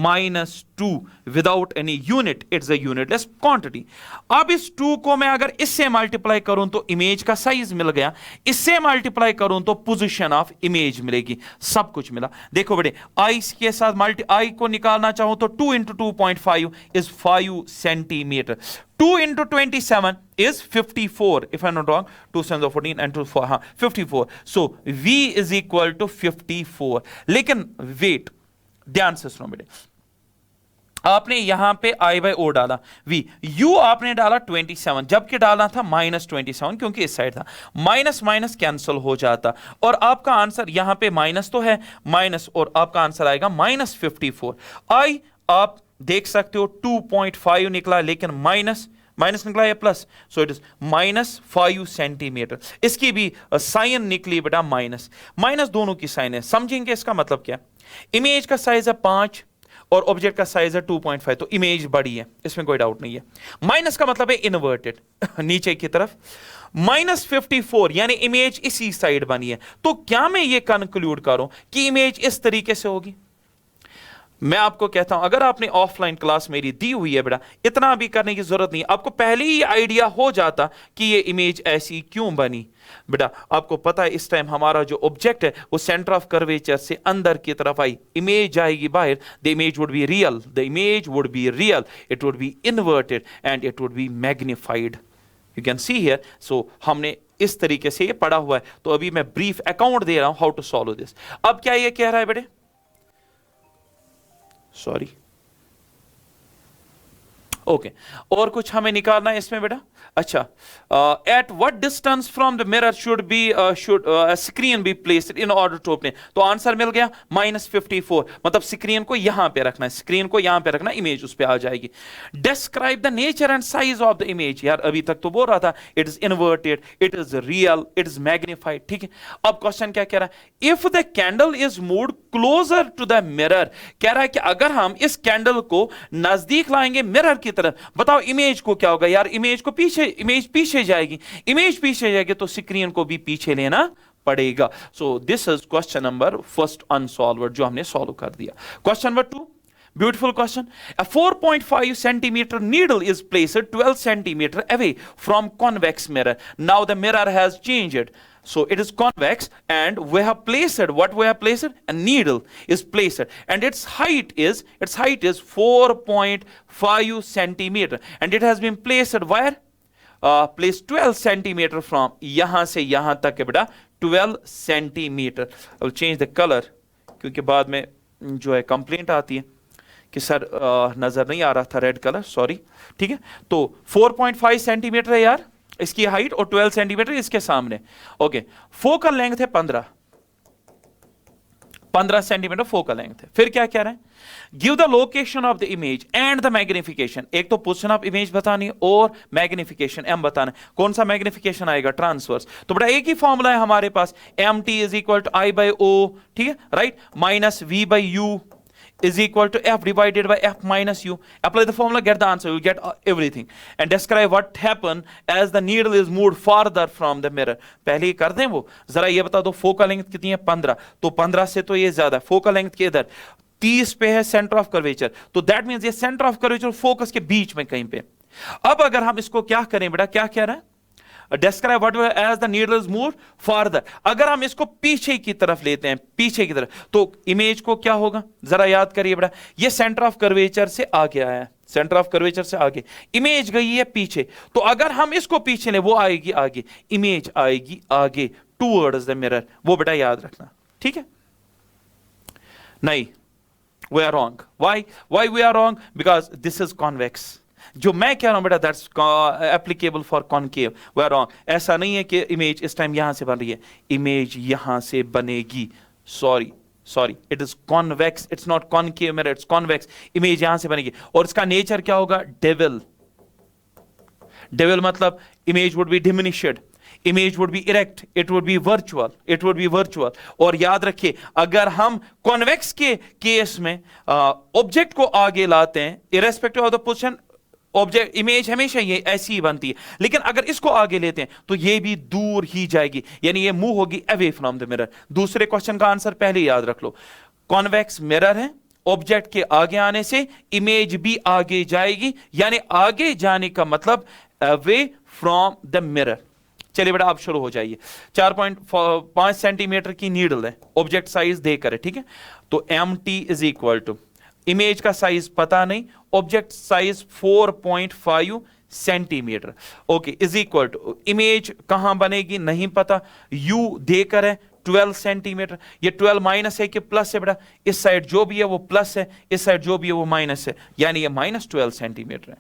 minus 2 without any unit. It's a unitless quantity. अब इस 2 को मैं अगर इससे मल्टीप्लाई करूं तो इमेज का साइज मिल गया, इससे मल्टीप्लाई करूं तो पोजीशन ऑफ इमेज मिलेगी, सब कुछ मिला। देखो बेटे आई के साथ आई को निकालना चाहूं तो 2 into 2.5 is 5 centimetre. 2 into 27 is 54 if I'm not wrong, 2 7 are 14 and 2 4 हाँ 54, so v is equal to 54। लेकिन वेट, ध्यान से सुनो बेटे, आपने यहां पे i by o डाला, v u आपने डाला 27 जबकि डालना था माइनस 27 क्योंकि इस साइड था, माइनस माइनस कैंसिल हो जाता और आपका आंसर यहां पे माइनस तो है माइनस, और आपका आंसर आएगा माइनस 54। i आप देख सकते हो 2.5 निकला लेकिन माइनस माइनस निकला या plus, so it is minus 5 centimetre. इसकी भी साइन निकली बेटा माइनस माइनस, दोनों की साइन है। समझेंगे इसका मतलब क्या? इमेज का साइज है 5 और ऑब्जेक्ट का साइज है 2.5, तो इमेज बड़ी है, इसमें कोई डाउट नहीं है। माइनस का मतलब है इन्वर्टेड नीचे की तरफ, माइनस 54 यानी इमेज इसी साइड बनी है। तो क्या मैं ये कंक्लूड करूं कि इमेज इस तरीके से होगी? मैं आपको कहता हूं अगर आपने ऑफलाइन क्लास मेरी दी हुई है बेटा, इतना भी करने की जरूरत नहीं, आपको पहले ही आइडिया हो जाता कि ये इमेज ऐसी क्यों बनी। बेटा आपको पता है इस टाइम हमारा जो ऑब्जेक्ट है वो सेंटर ऑफ कर्वेचर से अंदर की तरफ आई, इमेज जाएगी बाहर, the image would be real, the image would be real, it would be inverted and it would be magnified. You can see here. So हमने इस तरीके से ये पढ़ा हुआ है, तो अभी मैं ब्रीफ अकाउंट दे रहा हूं हाउ टू सॉल्व दिस। अब क्या ये कह रहा है बेटे, सॉरी ओके और कुछ हमें निकालना है इसमें बेटा। अच्छा, at what distance from the mirror should screen be placed in order to open, तो आंसर मिल गया माइनस 54, मतलब स्क्रीन को यहां पे रखना है, स्क्रीन को यहां पे रखना, इमेज उस पे आ जाएगी। Describe the nature and size of the image, यार अभी तक तो बोल रहा था it is inverted, it is real, it is magnified, ठीक है। अब क्वेश्चन क्या कह रहा है, if the candle is moved closer to the mirror, कह रहा है कि अगर हम इस कैंडल को नजदीक लाएंगे मिरर की तरफ, बताओ इमेज को क्या होगा? यार इमेज को पीछे, इमेज पीछे जाएगी, इमेज पीछे जाएगी तो स्क्रीन को भी पीछे लेना पड़ेगा। सो this is question number first unsolved जो हमने सॉल्व कर दिया। Question number 2, beautiful question. A 4.5 centimeter needle is placed 12 centimeter away from convex mirror. Now the mirror has changed. So it is convex and we have placed, what we have placed? A needle is placed and its height is 4.5 centimeter and it has been placed where? Placed 12 centimeter from, यहां से यहां तक है बेटा 12 centimeter. I will change the color क्योंकि बाद में जो है कंप्लेंट आती है कि सर नजर नहीं आ रहा था रेड कलर, सॉरी, ठीक है। तो 4.5 सेंटीमीटर है यार इसकी हाइट और 12 सेंटीमीटर इसके सामने, ओके। फोकल लेंथ है 15 सेंटीमीटर फोकल लेंथ है। फिर क्या कह रहे हैं, give the location of the image and the magnification, एक तो पोजीशन ऑफ इमेज बतानी है और मैग्निफिकेशन एम बताना है। कौन सा मैग्निफिकेशन आएगा? ट्रांसवर्स। तो बेटा एक ही फॉर्मूला है हमारे पास, M T is equal to I by O, ठीक है, right, minus v by u is equal to f divided by f minus u. Apply the formula, get the answer, you will get everything. And describe what happened as the needle is moved farther from the mirror. पहले ही कर दें वो, जरा ये बता दो focal length कितनी है? 15, तो 15 से तो ये ज्यादा है। फोकल लेंथ के इधर 30 पे है सेंटर ऑफ कर्वेचर, तो दैट मींस ये सेंटर ऑफ कर्वेचर फोकस के बीच में कहीं पे। अब अगर हम इसको क्या करें बेटा, क्या कह रहा है, describe what as the needle is moved farther, अगर हम इसको पीछे की तरफ लेते हैं, पीछे की तरफ, तो इमेज को क्या होगा? जरा याद करिए बेटा, ये सेंटर ऑफ कर्वेचर से आगे आया है, सेंटर ऑफ कर्वेचर से आगे, इमेज गई है पीछे, तो अगर हम इसको पीछे ले वो आएगी आगे, इमेज आएगी आगे टूवर्ड्स द मिरर, वो बेटा याद रखना, ठीक है। नहीं, we are wrong. Why we are wrong? Because this is convex. जो मैं कह रहा हूं बेटा that's applicable for concave, we are wrong. ऐसा नहीं है कि इमेज इस टाइम यहां से बन रही है, इमेज यहां से बनेगी। Sorry, it is convex, it's not concave mirror, it's convex. Image यहां से बनेगी और इसका नेचर क्या होगा? डेविल मतलब image would B diminished, image would B erect, it would B virtual. और याद रखिए, अगर हम कॉन्वेक्स के केस में ऑब्जेक्ट को आगे लाते हैं, irrespective of the position, object image हमेशा ये ऐसी ही बनती है, लेकिन अगर इसको आगे लेते हैं तो ये भी दूर ही जाएगी, यानी ये मूव होगी अवे फ्रॉम द मिरर। दूसरे क्वेश्चन का आंसर पहले याद रख लो, कॉन्वेक्स मिरर है, ऑब्जेक्ट के आगे आने से इमेज भी आगे जाएगी, यानी आगे जाने का मतलब अवे फ्रॉम द मिरर। चलिए बेटा आप शुरू हो जाइए। 4.5 सेंटीमीटर की नीडल है, ऑब्जेक्ट साइज देकर है, ठीक है। तो mt is equal to, image का साइज पता नहीं, object size 4.5 centimetre, okay, is equal to image कहां बनेगी नहीं पता, u देकर है 12 सेंटीमीटर। ये 12 माइनस है कि प्लस है बेटा? इस साइड जो भी है वो प्लस है, इस साइड जो भी है वो माइनस है, यानी ये -12 सेंटीमीटर है।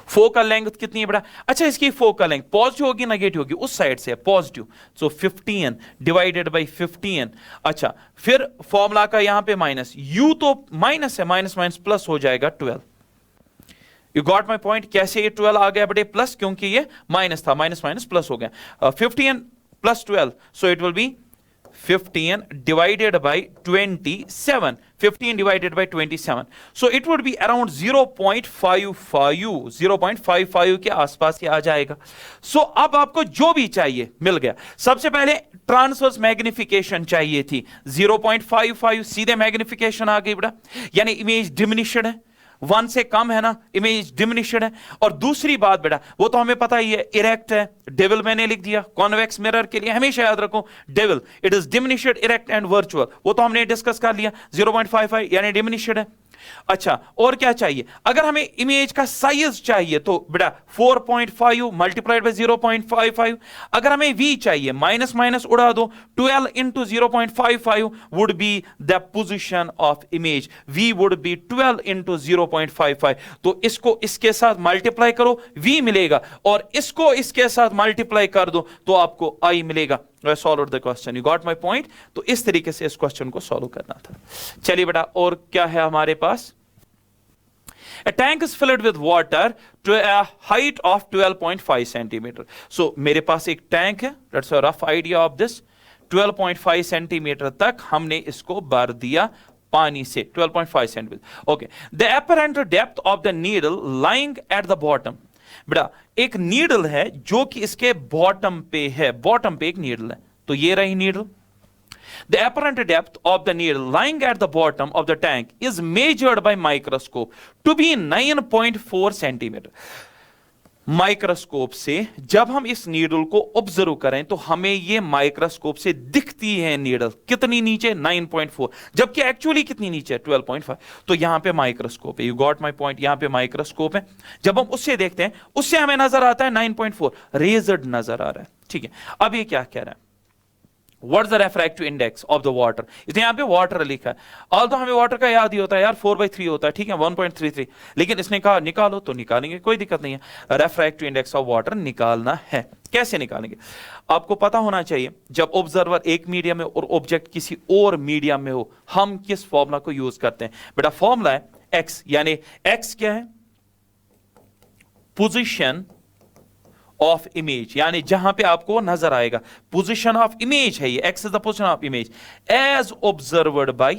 फोकल लेंथ कितनी है बेटा? अच्छा, इसकी फोकल लेंथ पॉजिटिव होगी नेगेटिव होगी? उस साइड से है पॉजिटिव, सो 15 डिवाइडेड बाय 15। अच्छा, फिर फॉर्मूला का यहां पे माइनस, u तो माइनस है, माइनस माइनस प्लस हो जाएगा 12। You got my point? कैसे ये 12 आ गया बेटे प्लस? क्योंकि ये माइनस था, माइनस माइनस प्लस हो गया। 15 plus 12, so it will be 15 divided by 27, 15 divided by 27, so it would be around 0.55 के आसपास ये आ जाएगा। so अब आपको जो भी चाहिए मिल गया। सबसे पहले ट्रांसवर्स मैग्निफिकेशन चाहिए थी, 0.55 सीधे मैग्निफिकेशन आ गई बेटा, यानी इमेज डिमिनिश्ड है, 1 से कम है ना, इमेज डिमिनिश्ड है। और दूसरी बात बेटा, वो तो हमें पता ही है, इरेक्ट है, डेविल मैंने लिख दिया, कॉन्वेक्स मिरर के लिए हमेशा याद रखो devil, it is diminished, erect and virtual, वो तो हमने डिस्कस कर लिया, 0.55 यानी डिमिनिश्ड है। अच्छा, और क्या चाहिए? अगर हमें इमेज का साइज चाहिए तो बेटा 4.5 मल्टीप्लाइड बाय 0.55। अगर हमें v चाहिए, माइनस माइनस उड़ा दो, 12 into 0.55 would be the position of image, v would be 12 into 0.55। तो इसको इसके साथ मल्टीप्लाई करो, v मिलेगा, और इसको इसके साथ मल्टीप्लाई कर दो तो आपको i मिलेगा। Solve the question, you got my point? तो इस तरीके से इस क्वेश्चन को सॉल्व करना था। चलिए बेटा, और क्या है हमारे पास? A tank is filled with water to a height of 12.5 centimetre. So मेरे पास एक टैंक है, that's a rough idea of this, 12.5 centimetre तक हमने इसको भर दिया पानी से, 12.5 centimetre, okay. The apparent depth of the needle lying at the bottom, बेटा एक नीडल है जो कि इसके बॉटम पे है, बॉटम पे एक नीडल है, तो ये रही needle. The apparent depth of the needle lying at the bottom of the tank is measured by microscope to be 9.4 centimetre. Microscope से जब हम इस नीडल को ऑब्जर्व करें तो हमें ये माइक्रोस्कोप से दिखती है नीडल कितनी नीचे, 9.4, जबकि एक्चुअली कितनी नीचे है, 12.5। तो यहां पे माइक्रोस्कोप है, यू गॉट माय पॉइंट? यहां पे माइक्रोस्कोप है, जब हम उससे देखते हैं उससे हमें नजर आता है 9.4, रेजर्ड नजर आ रहा है, ठीक है। अब ये क्या कह रहा है? What is the refractive index of the water? इसने यहाँ पे वाटर लिखा है, ऑल तो हमें वाटर का याद ही होता है यार, 4/3 होता है, ठीक है, 1.33, लेकिन इसने कहा निकालो तो निकालेंगे, कोई दिक्कत नहीं है। रेफ्रैक्टिव इंडेक्स ऑफ वाटर निकालना है, कैसे निकालेंगे? आपको पता होना चाहिए, जब ऑब्जर्वर एक मीडियम में और ऑब्जेक्ट किसी और मीडियम में हो, हम किस फॉर्मूला को यूज करते हैं? बेटा फॉर्मूला है x, यानी x क्या है? पोजीशन ऑफ इमेज, यानी जहां पे आपको नजर आएगा पोजीशन ऑफ इमेज है, ये x is the position of image as observed by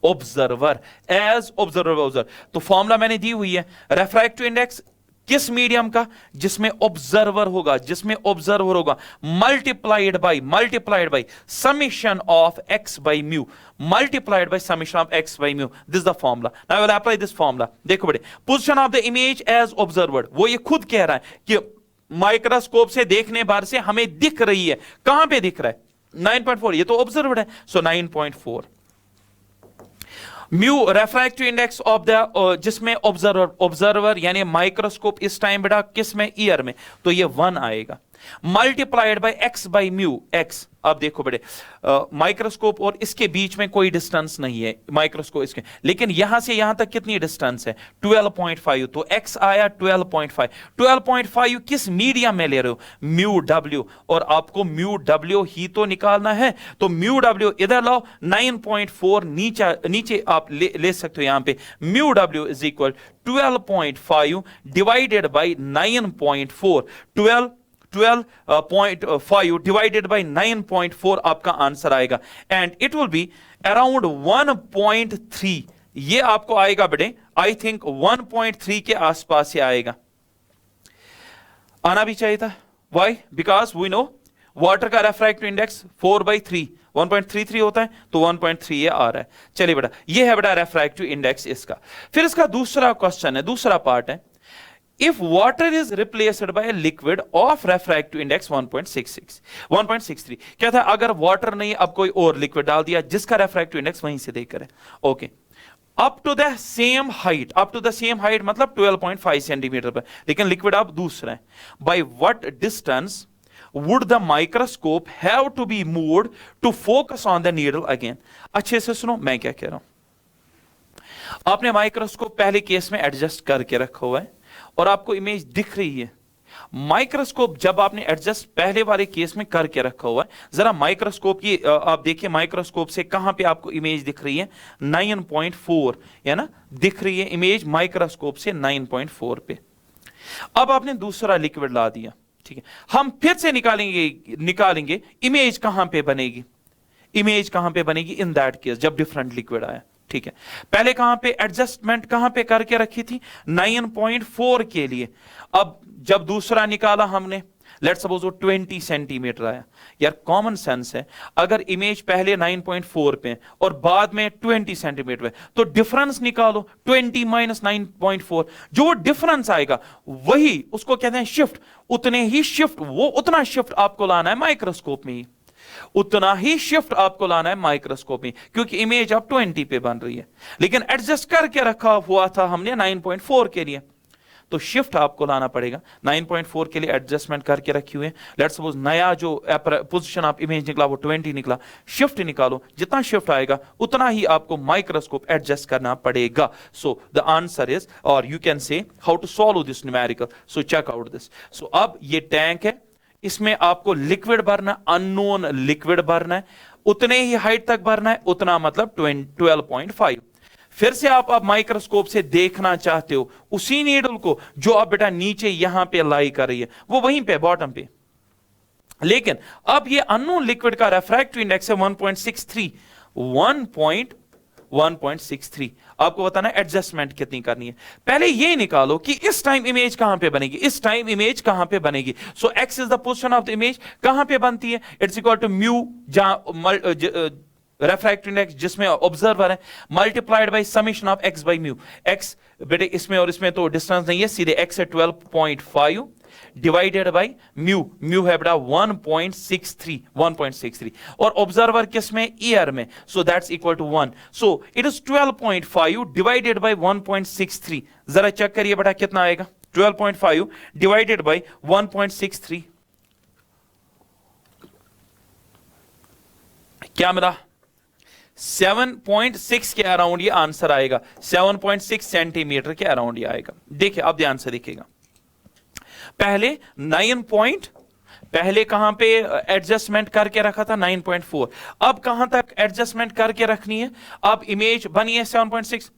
observer, as observer. तो फॉर्मूला मैंने दी हुई है, रेफ्रैक्टिव इंडेक्स किस मीडियम का? जिसमें ऑब्जर्वर होगा, जिसमें ऑब्जर्वर होगा, multiplied by summation of x by mu, multiplied by summation of x by mu, this the formula. Now I will apply this formula. देखो बेटे, position of the image as observed, वो ये खुद कह रहा है कि माइक्रोस्कोप से देखने बार से हमें दिख रही है, कहां पे दिख रहा है? 9.4, ये तो ऑब्जर्वर्ड है, सो 9.4। Mu refractive index of the, जिसमें ऑब्जर्वर यानी माइक्रोस्कोप इस टाइम बेटा किस में? ईयर में, तो ये 1 आएगा। Multiplied by x by mu x। अब देखो बेटे, माइक्रोस्कोप और इसके बीच में कोई डिस्टेंस नहीं है, माइक्रोस्कोप इसके, लेकिन यहां से यहां तक कितनी डिस्टेंस है 12.5, तो x आया 12.5। 12.5 किस मीडियम में ले रहे हो, म्यू डब्ल्यू, और आपको म्यू डब्ल्यू ही तो निकालना है, तो म्यू डब्ल्यू इधर लाओ, 9.4 नीचे आप ले सकते हो, यहां पे mu W is equal 12.5 divided by 9.4, 12.5 divided by 9.4 आपका आंसर आएगा, and it will be around 1.3। ये आपको आएगा बेटे, आई थिंक 1.3 के आसपास से आएगा, आना भी चाहिए था। Why? Because we know water का रेफ्रैक्टिव इंडेक्स 4/3 1.33 होता है, तो 1.3 ये आ रहा है। चलिए बेटा, ये है बेटा रेफ्रैक्टिव इंडेक्स इसका। फिर इसका दूसरा क्वेश्चन है, दूसरा पार्ट है, if water is replaced by a liquid of refractive index 1.63, क्या था, अगर वाटर नहीं अब कोई और लिक्विड डाल दिया जिसका रेफ्रैक्टिव इंडेक्स वहीं से देकर है, okay, up to the same height, up to the same height मतलब 12.5 सेंटीमीटर पर, लेकिन लिक्विड अब दूसरा है, by what distance would the microscope have to be moved to focus on the needle again? अच्छे से सुनो मैं क्या कह रहा हूं। आपने माइक्रोस्कोप पहले केस में एडजस्ट करके रखा हुआ है और आपको इमेज दिख रही है। माइक्रोस्कोप जब आपने एडजस्ट पहले वाले केस में करके रखा हुआ है, जरा माइक्रोस्कोप की आप देखिए, माइक्रोस्कोप से कहां पे आपको इमेज दिख रही है, 9.4 है ना, दिख रही है इमेज माइक्रोस्कोप से 9.4 पे। अब आपने दूसरा लिक्विड ला दिया, ठीक है, हम फिर से निकालेंगे इमेज कहां पे बनेगी, इमेज कहां पे बनेगी इन दैट केस जब डिफरेंट लिक्विड आया, ठीक है। पहले कहां पे एडजस्टमेंट कहां पे करके रखी थी, 9.4 के लिए। अब जब दूसरा निकाला हमने, लेट्स सपोज वो 20 सेंटीमीटर आया, यार कॉमन सेंस है, अगर इमेज पहले 9.4 पे और बाद में 20 सेंटीमीटर पे, तो डिफरेंस निकालो, 20 माइनस 9.4, जो डिफरेंस आएगा वही उसको कहते हैं शिफ्ट, उतने ही शिफ्ट, वो उतना शिफ्ट आपको लाना है माइक्रोस्कोप में ही, उतना ही शिफ्ट आपको लाना है माइक्रोस्कोप में, क्योंकि इमेज अब 20 पे बन रही है, लेकिन एडजस्ट करके रखा हुआ था हमने 9.4 के लिए, तो शिफ्ट आपको लाना पड़ेगा। 9.4 के लिए एडजस्टमेंट करके रखी हुई है, लेट्स सपोज नया जो पोजीशन आप इमेज निकला वो 20 निकला, शिफ्ट निकालो, जितना शिफ्ट आएगा उतना ही आपको माइक्रोस्कोप एडजस्ट करना पड़ेगा। सो द आंसर इज, और you can see how to solve this numerical, so check out this. So अब ये टैंक है, इसमें आपको लिक्विड भरना, अननोन लिक्विड भरना है, उतने ही हाइट तक भरना है, उतना मतलब 12.5। फिर से आप अब माइक्रोस्कोप से देखना चाहते हो उसी नीडल को जो अब बेटा नीचे यहां पे लाई कर रही है, वो वहीं पे बॉटम पे, लेकिन अब ये अननोन लिक्विड का रेफ्रैक्टिव इंडेक्स है 1.63, 1.63। आपको बताना है एडजस्टमेंट कितनी करनी है। पहले ये निकालो कि इस टाइम इमेज कहां पे बनेगी, इस टाइम इमेज कहां पे बनेगी। So X is the position of the image, कहां पे बनती है, इट्स इक्वल टू म्यू, जहां रेफ्रैक्टिव इंडेक्स जिसमें ऑब्जर्वर है, multiplied by summation of X by mu. X बेटे इसमें और इसमें तो डिस्टेंस नहीं है, सीधे एक्स है 12.5 डिवाइडेड बाय म्यू, म्यू है बेटा 1.63 और ऑब्जर्वर किसमें, ईयर में, so that's equal to 1। So it is 12.5 divided by 1.63, जरा चेक करिए बेटा कितना आएगा, 12.5 डिवाइडेड बाय 1.63 क्या मिला, 7.6 के अराउंड ये आंसर आएगा, 7.6 सेंटीमीटर के अराउंड ये आएगा। देखिए अब ध्यान से देखिएगा, पहले 9 पॉइंट, पहले कहां पे एडजस्टमेंट करके रखा था 9.4, अब कहां तक एडजस्टमेंट करके रखनी है, अब इमेज बनी है 7.6,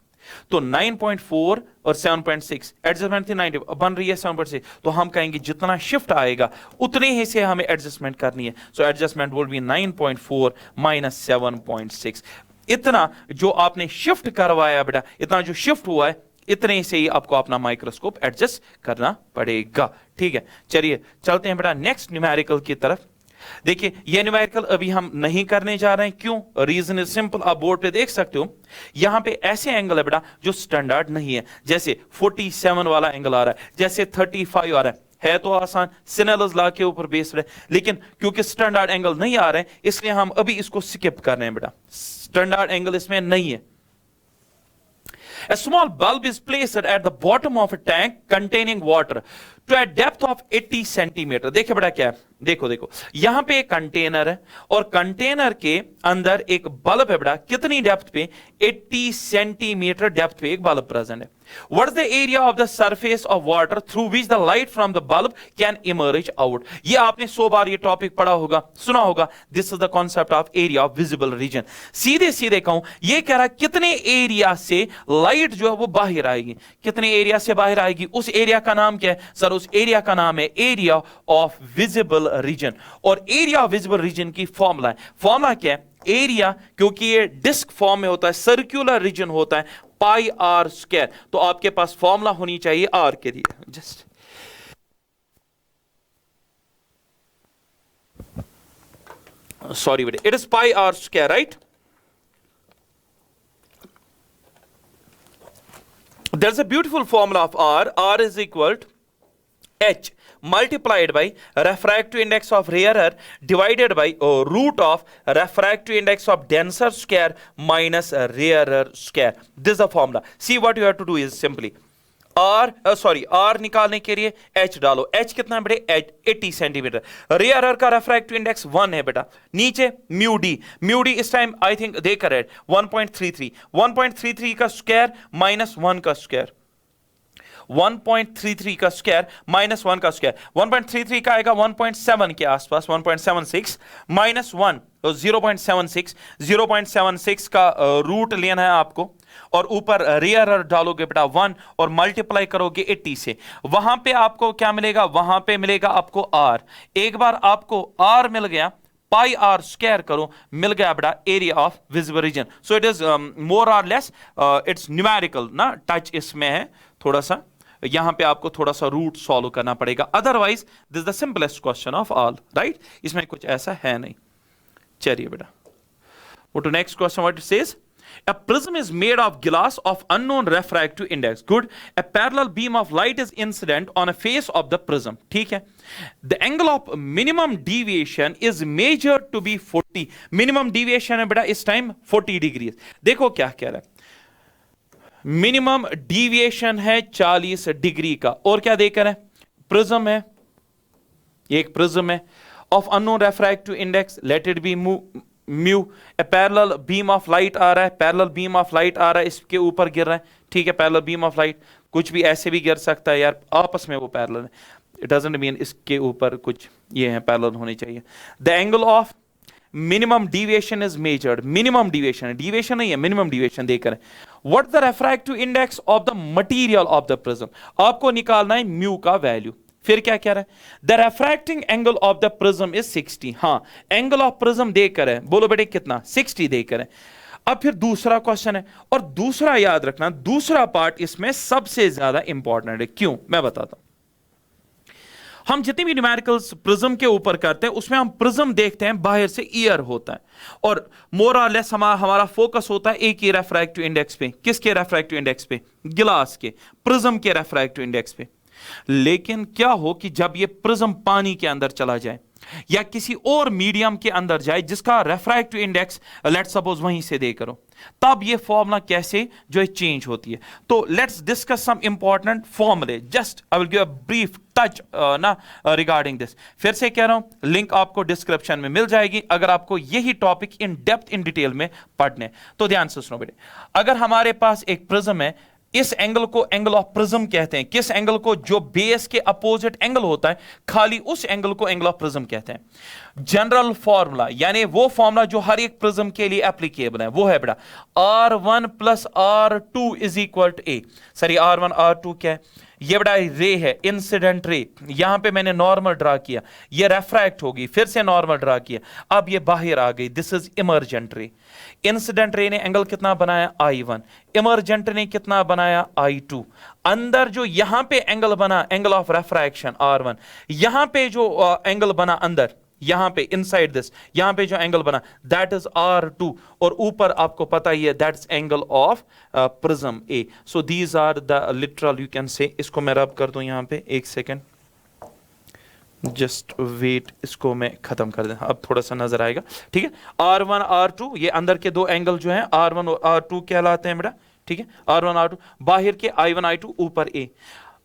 तो 9.4 और 7.6 एडजस्टमेंट थी 90, बन रही है 7.6, तो हम कहेंगे जितना शिफ्ट आएगा उतने ही से हमें एडजस्टमेंट करनी है। So adjustment will be 9.4 minus 7.6। इतना जो आपने शिफ्ट करवाया बेटा, इतना जो शिफ्ट हुआ है, इतने से ही आपको अपना माइक्रोस्कोप एडजस्ट करना पड़ेगा। ठीक है, चलिए चलते हैं बेटा नेक्स्ट न्यूमेरिकल की तरफ। देखिए ये न्यूमेरिकल अभी हम नहीं करने जा रहे हैं, क्यों, रीजन इज सिंपल, आप बोर्ड पे देख सकते हो, यहां पे ऐसे एंगल है बेटा जो स्टैंडर्ड नहीं है, जैसे 47 वाला एंगल आ रहा है, जैसे 35 आ रहा है तो आसान, सिनेलस लॉ के ऊपर बेस्ड है, लेकिन क्योंकि स्टैंडर्ड एंगल नहीं आ रहे हैं इसलिए हम अभी इसको स्किप कर रहे हैं बेटा, स्टैंडर्ड एंगल इसमें नहीं है। A small bulb is placed at the bottom of a tank containing water to a depth of 80 centimetre. देखिए बेटा क्या है, देखो देखो यहां पे एक कंटेनर है और कंटेनर के अंदर एक बल्ब है बेटा, कितनी डेप्थ पे, 80 सेंटीमीटर डेप्थ पे एक बल्ब प्रेजेंट है। What is the area of the surface of water through which the light from the bulb can emerge out? ये आपने 100 बार ये टॉपिक पढ़ा होगा, सुना होगा। This is the concept of area of visible region। सीधे सीधे कहूं, ये कह रहा है कितने एरिया से लाइट जो है वो बाहर आएगी, कितने एरिया से बाहर आएगी, उस एरिया का नाम क्या है सर? उस एरिया का नाम है एरिया ऑफ विजिबल रीजन। और एरिया ऑफ विजिबल रीजन की फॉर्मूला है, फॉर्मूला क्या है? एरिया, क्योंकि ये डिस्क फॉर्म में होता है, सर्कुलर रीजन होता है, पाई आर स्क्वायर। तो आपके पास फॉर्मूला होनी चाहिए आर के लिए, जस्ट सॉरी बेटे, it is pi R square, right? there's a beautiful formula of r is equal to h multiplied by refractive index of rarer divided by root of refractive index of denser square minus rarer square. This is the formula. See, what you have to do is simply r निकालने के लिए h डालो। h कितना है बेटे? 80 centimetre. Rare का refractive index 1 है बेटा। नीचे म्यू डी इस टाइम आई थिंक देकर है 1.33 का स्क्वायर माइनस 1 का स्क्वायर, 1.33 का स्क्वायर माइनस 1 का स्क्वायर, 1.33 का आएगा 1.7 के आसपास, 1.76 माइनस 1 तो 0.76 का रूट लेना है आपको, और ऊपर रेयर डालोगे बेटा 1 और मल्टीप्लाई करोगे 80 से। वहां पे आपको क्या मिलेगा? वहां पे मिलेगा आपको r। एक बार आपको r मिल गया, पाई आर स्क्वायर करो, मिल गया बेटा area of visible region. So it is more और लेस इट्स न्यूमेरिकल ना, टच इसमें है थोड़ा सा, यहां पे आपको थोड़ा सा रूट सॉल्व करना पड़ेगा, otherwise this is the simplest question of all, right? इसमें कुछ ऐसा है नहीं। चलिए बेटा, वो to next question, what it says? A prism is made of glass of unknown refractive index. Good. A parallel beam of light is incident on a face of the prism. ठीक है? The angle of minimum deviation is measured to be 40. Minimum deviation है बेटा इस time 40 degree. देखो क्या कह रहा है, मिनिमम डिविएशन है 40 डिग्री का, और क्या देकर है? प्रिज्म है, एक प्रिज्म है of unknown refractive index, let it be mu. A parallel beam of light आ रहा है, पैरेलल बीम ऑफ लाइट आ रहा है, इसके ऊपर गिर रहा है, ठीक है? पैरेलल बीम ऑफ लाइट कुछ भी ऐसे भी गिर सकता है यार, आपस में वो पैरेलल है, इट डजंट मीन इसके ऊपर कुछ ये है, पैरेलल होनी चाहिए। The angle of minimum deviation is measured, minimum deviation, deviation नहीं है, मिनिमम डिविएशन देकर। What the refractive index of the material of the prism, आपको निकालना है म्यू का वैल्यू। फिर क्या कह रहा है? The refracting angle of the prism is 60। हाँ, एंगल ऑफ प्रिज्म देकर है, बोलो बेटे कितना? 60 देकर है। अब फिर दूसरा क्वेश्चन है, और दूसरा याद रखना, दूसरा पार्ट इसमें सबसे ज्यादा इंपॉर्टेंट है। क्यों? मैं बताता हूं। हम जितनी भी न्यूमेरिकल्स प्रिज्म के ऊपर करते हैं, उसमें हम प्रिज्म देखते हैं, बाहर से ईयर होता है, और मोर और लेस हमारा फोकस होता है एक ही रेफ्रैक्टिव इंडेक्स पे। किसके रेफ्रैक्टिव इंडेक्स पे? गिलास के, प्रिज्म के रेफ्रैक्टिव इंडेक्स पे। लेकिन क्या हो कि जब ये प्रिज्म पानी के अंदर चला जाए या किसी और मीडियम के अंदर जाए जिसका रेफ्रैक्टिव इंडेक्स लेट्स सपोज वहीं से दे करो, तब ये फॉर्मूला कैसे जो है चेंज होती है। तो लेट्स डिस्कस सम इंपॉर्टेंट फॉर्मूले, just I will give a brief touch ना रिगार्डिंग दिस। फिर से कह रहा हूं, लिंक आपको डिस्क्रिप्शन में मिल जाएगी अगर आपको यही topic in depth in detail में पढ़ने। तो ध्यान से सुनो बेटे, अगर हमारे पास एक प्रिज्म है, इस एंगल को एंगल ऑफ प्रिज्म कहते हैं। किस एंगल को? जो बेस के अपोजिट एंगल होता है, खाली उस एंगल को एंगल ऑफ प्रिज्म कहते हैं। जनरल फॉर्मूला, यानी वो फॉर्मूला जो हर एक प्रिज्म के लिए एप्लीकेबल है, वो है बेटा R1 plus R2 is equal to A। Sorry, R1 R2 क्या है? ये बड़ा रे है, इंसिडेंट रे। यहां पे मैंने नॉर्मल ड्रा किया, ये रेफ्रैक्ट होगी, फिर से नॉर्मल ड्रा किया, अब ये बाहर आ गई, दिस इज इमर्जेंट रे। इंसिडेंट रे ने एंगल कितना बनाया? I1। इमर्जेंट ने कितना बनाया? I2। अंदर जो यहां पे एंगल बना, एंगल ऑफ रेफ्रैक्शन R1, यहां पे जो एंगल बना अंदर, यहां पे इनसाइड दिस, यहां पे जो एंगल बना, दैट इज R2, और ऊपर आपको पता ही है that's angle of prism A। So these are the literal, you can say. इसको मैं रब कर दूं यहां पे, एक सेकेंड, जस्ट वेट, इसको मैं खत्म कर दें, अब थोड़ा सा नजर आएगा, ठीक है? R1 R2, ये अंदर के दो एंगल जो हैं R1 और R2 कहलाते हैं बेटा, ठीक है? R1 R2, बाहर के I1 I2, ऊपर A।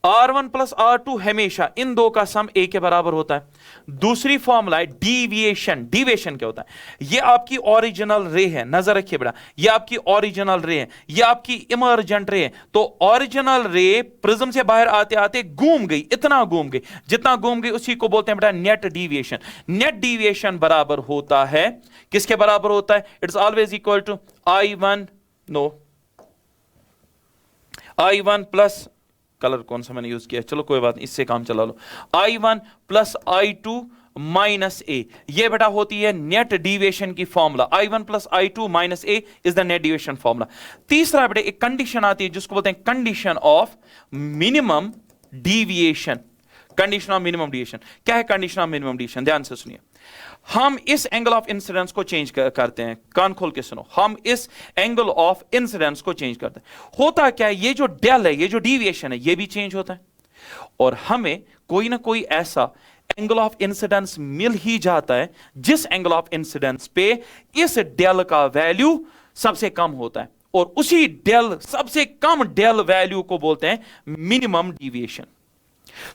R1 प्लस R2 हमेशा इन दो का सम A के बराबर होता है। दूसरी फॉर्मूला है डीविएशन। डीविएशन क्या होता है? ये आपकी ओरिजिनल रे है, नजर रखिए बेटा, ये आपकी ओरिजिनल रे है, ये आपकी इमर्जेंट रे है। तो ओरिजिनल रे प्रिज्म से बाहर आते आते घूम गई, इतना घूम गई, जितना घूम गई उसी को बोलते हैं बेटा नेट डीविएशन। नेट डीविएशन बराबर होता है, किसके बराबर होता है? It's always equal to I1 I1 plus, colour कौन सा मैंने यूज किया, चलो कोई बात नहीं, इससे काम चला लो। I1 प्लस I2 माइनस ए, ये बेटा होती है नेट डीविएशन की formula. I1 plus I2 minus A is the net deviation formula. तीसरा बेटा एक कंडीशन आती है जिसको बोलते हैं condition of minimum deviation. Condition of minimum deviation क्या है? कंडीशन ऑफ मिनिमम डीविएशन ध्यान से सुनिए, हम इस एंगल ऑफ इंसिडेंस को चेंज करते हैं, कान खोल के सुनो, हम इस एंगल ऑफ इंसिडेंस को चेंज करते हैं। होता क्या है, ये जो डेल है, ये जो डीविएशन है, ये भी चेंज होता है और हमें कोई ना कोई ऐसा एंगल ऑफ इंसिडेंस मिल ही जाता है जिस एंगल ऑफ इंसिडेंस पे इस डेल का वैल्यू सबसे कम होता है और उसी डेल, सबसे कम डेल वैल्यू को बोलते हैं minimum deviation.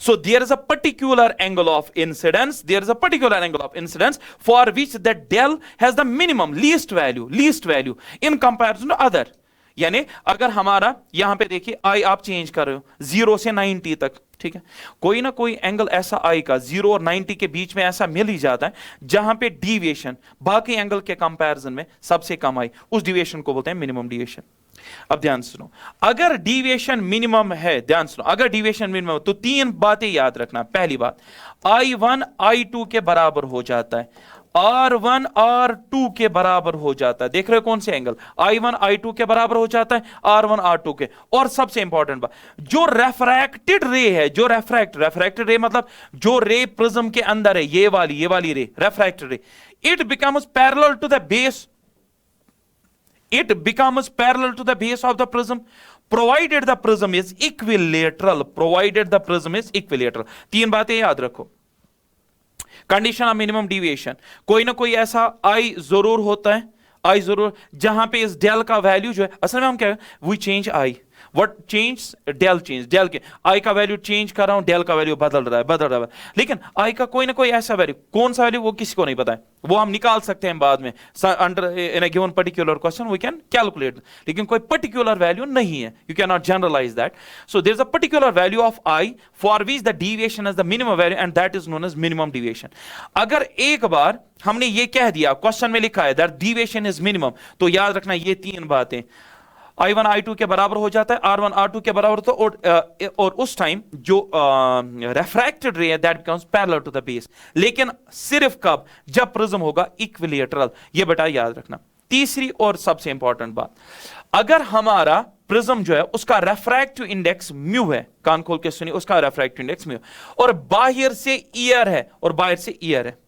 So there is a particular angle of incidence, there is a particular angle of incidence for which the del has the minimum, least value in comparison to other। यानी अगर हमारा यहां पे देखिए I आप change कर रहे हो 0 से 90 तक, ठीक है, कोई ना कोई एंगल ऐसा I का 0 और 90 के बीच में ऐसा मिल ही जाता है जहां पे डीविएशन बाकी एंगल के कंपैरिजन में सबसे कम आई, उस डीविएशन को बोलते हैं मिनिमम डीविएशन। अब ध्यान सुनो, अगर डीविएशन मिनिमम है, ध्यान सुनो, अगर डीविएशन मिनिमम तो तीन बातें याद रखना। पहली बात, I1 I2 के बराबर हो जाता है, R1 R2 के बराबर हो जाता है। देख रहे हो कौन से एंगल? I1 I2 के बराबर हो जाता है, R1 R2 के। और सबसे इंपॉर्टेंट बात, जो रेफ्रैक्टेड रे है, जो रेफ्रैक्टेड रे मतलब जो रे प्रिज्म के अंदर है, ये वाली ray refracted ray, it becomes parallel to the base, it becomes parallel to the base of the prism provided the prism is equilateral, provided the prism is equilateral। तीन बातें याद रखो। कंडीशन ऑफ मिनिमम डीविएशन, कोई ना कोई ऐसा आई जरूर होता है, आई जरूर, जहां पे इस डेल का वैल्यू जो है, असल में हम क्या, we change I, what change, del change, del के आई का वैल्यू चेंज कर रहा हूं, डेल का वैल्यू बदल रहा है, लेकिन आई का कोई ना कोई ऐसा वैल्यू, कौन सा वैल्यू वो किसी को नहीं पता है, वो हम निकाल सकते हैं बाद में under in a given particular question we can calculate, लेकिन कोई पर्टिकुलर वैल्यू नहीं है, you can not generalise that. So there is a particular value of I for which the deviation is the minimum value and that is known as minimum deviation. अगर एक बार हमने ये कह दिया, क्वेश्चन में लिखा है दैट डीविएशन इज मिनिमम, तो याद रखना ये तीन बातें, I1 I2 के बराबर हो जाता है, R1 R2 के बराबर, तो और उस टाइम जो रेफ्रैक्टेड रे है that becomes parallel to the base, लेकिन सिर्फ कब, जब प्रिज्म होगा इक्विलेटरल, ये बेटा याद रखना। तीसरी और सबसे इंपॉर्टेंट बात, अगर हमारा प्रिज्म जो है उसका रेफ्रैक्टिव इंडेक्स म्यू है, कान खोल के सुनिए, उसका रेफ्रैक्टिव इंडेक्स म्यू, और बाहर से ईयर है, और बाहर से ईयर है,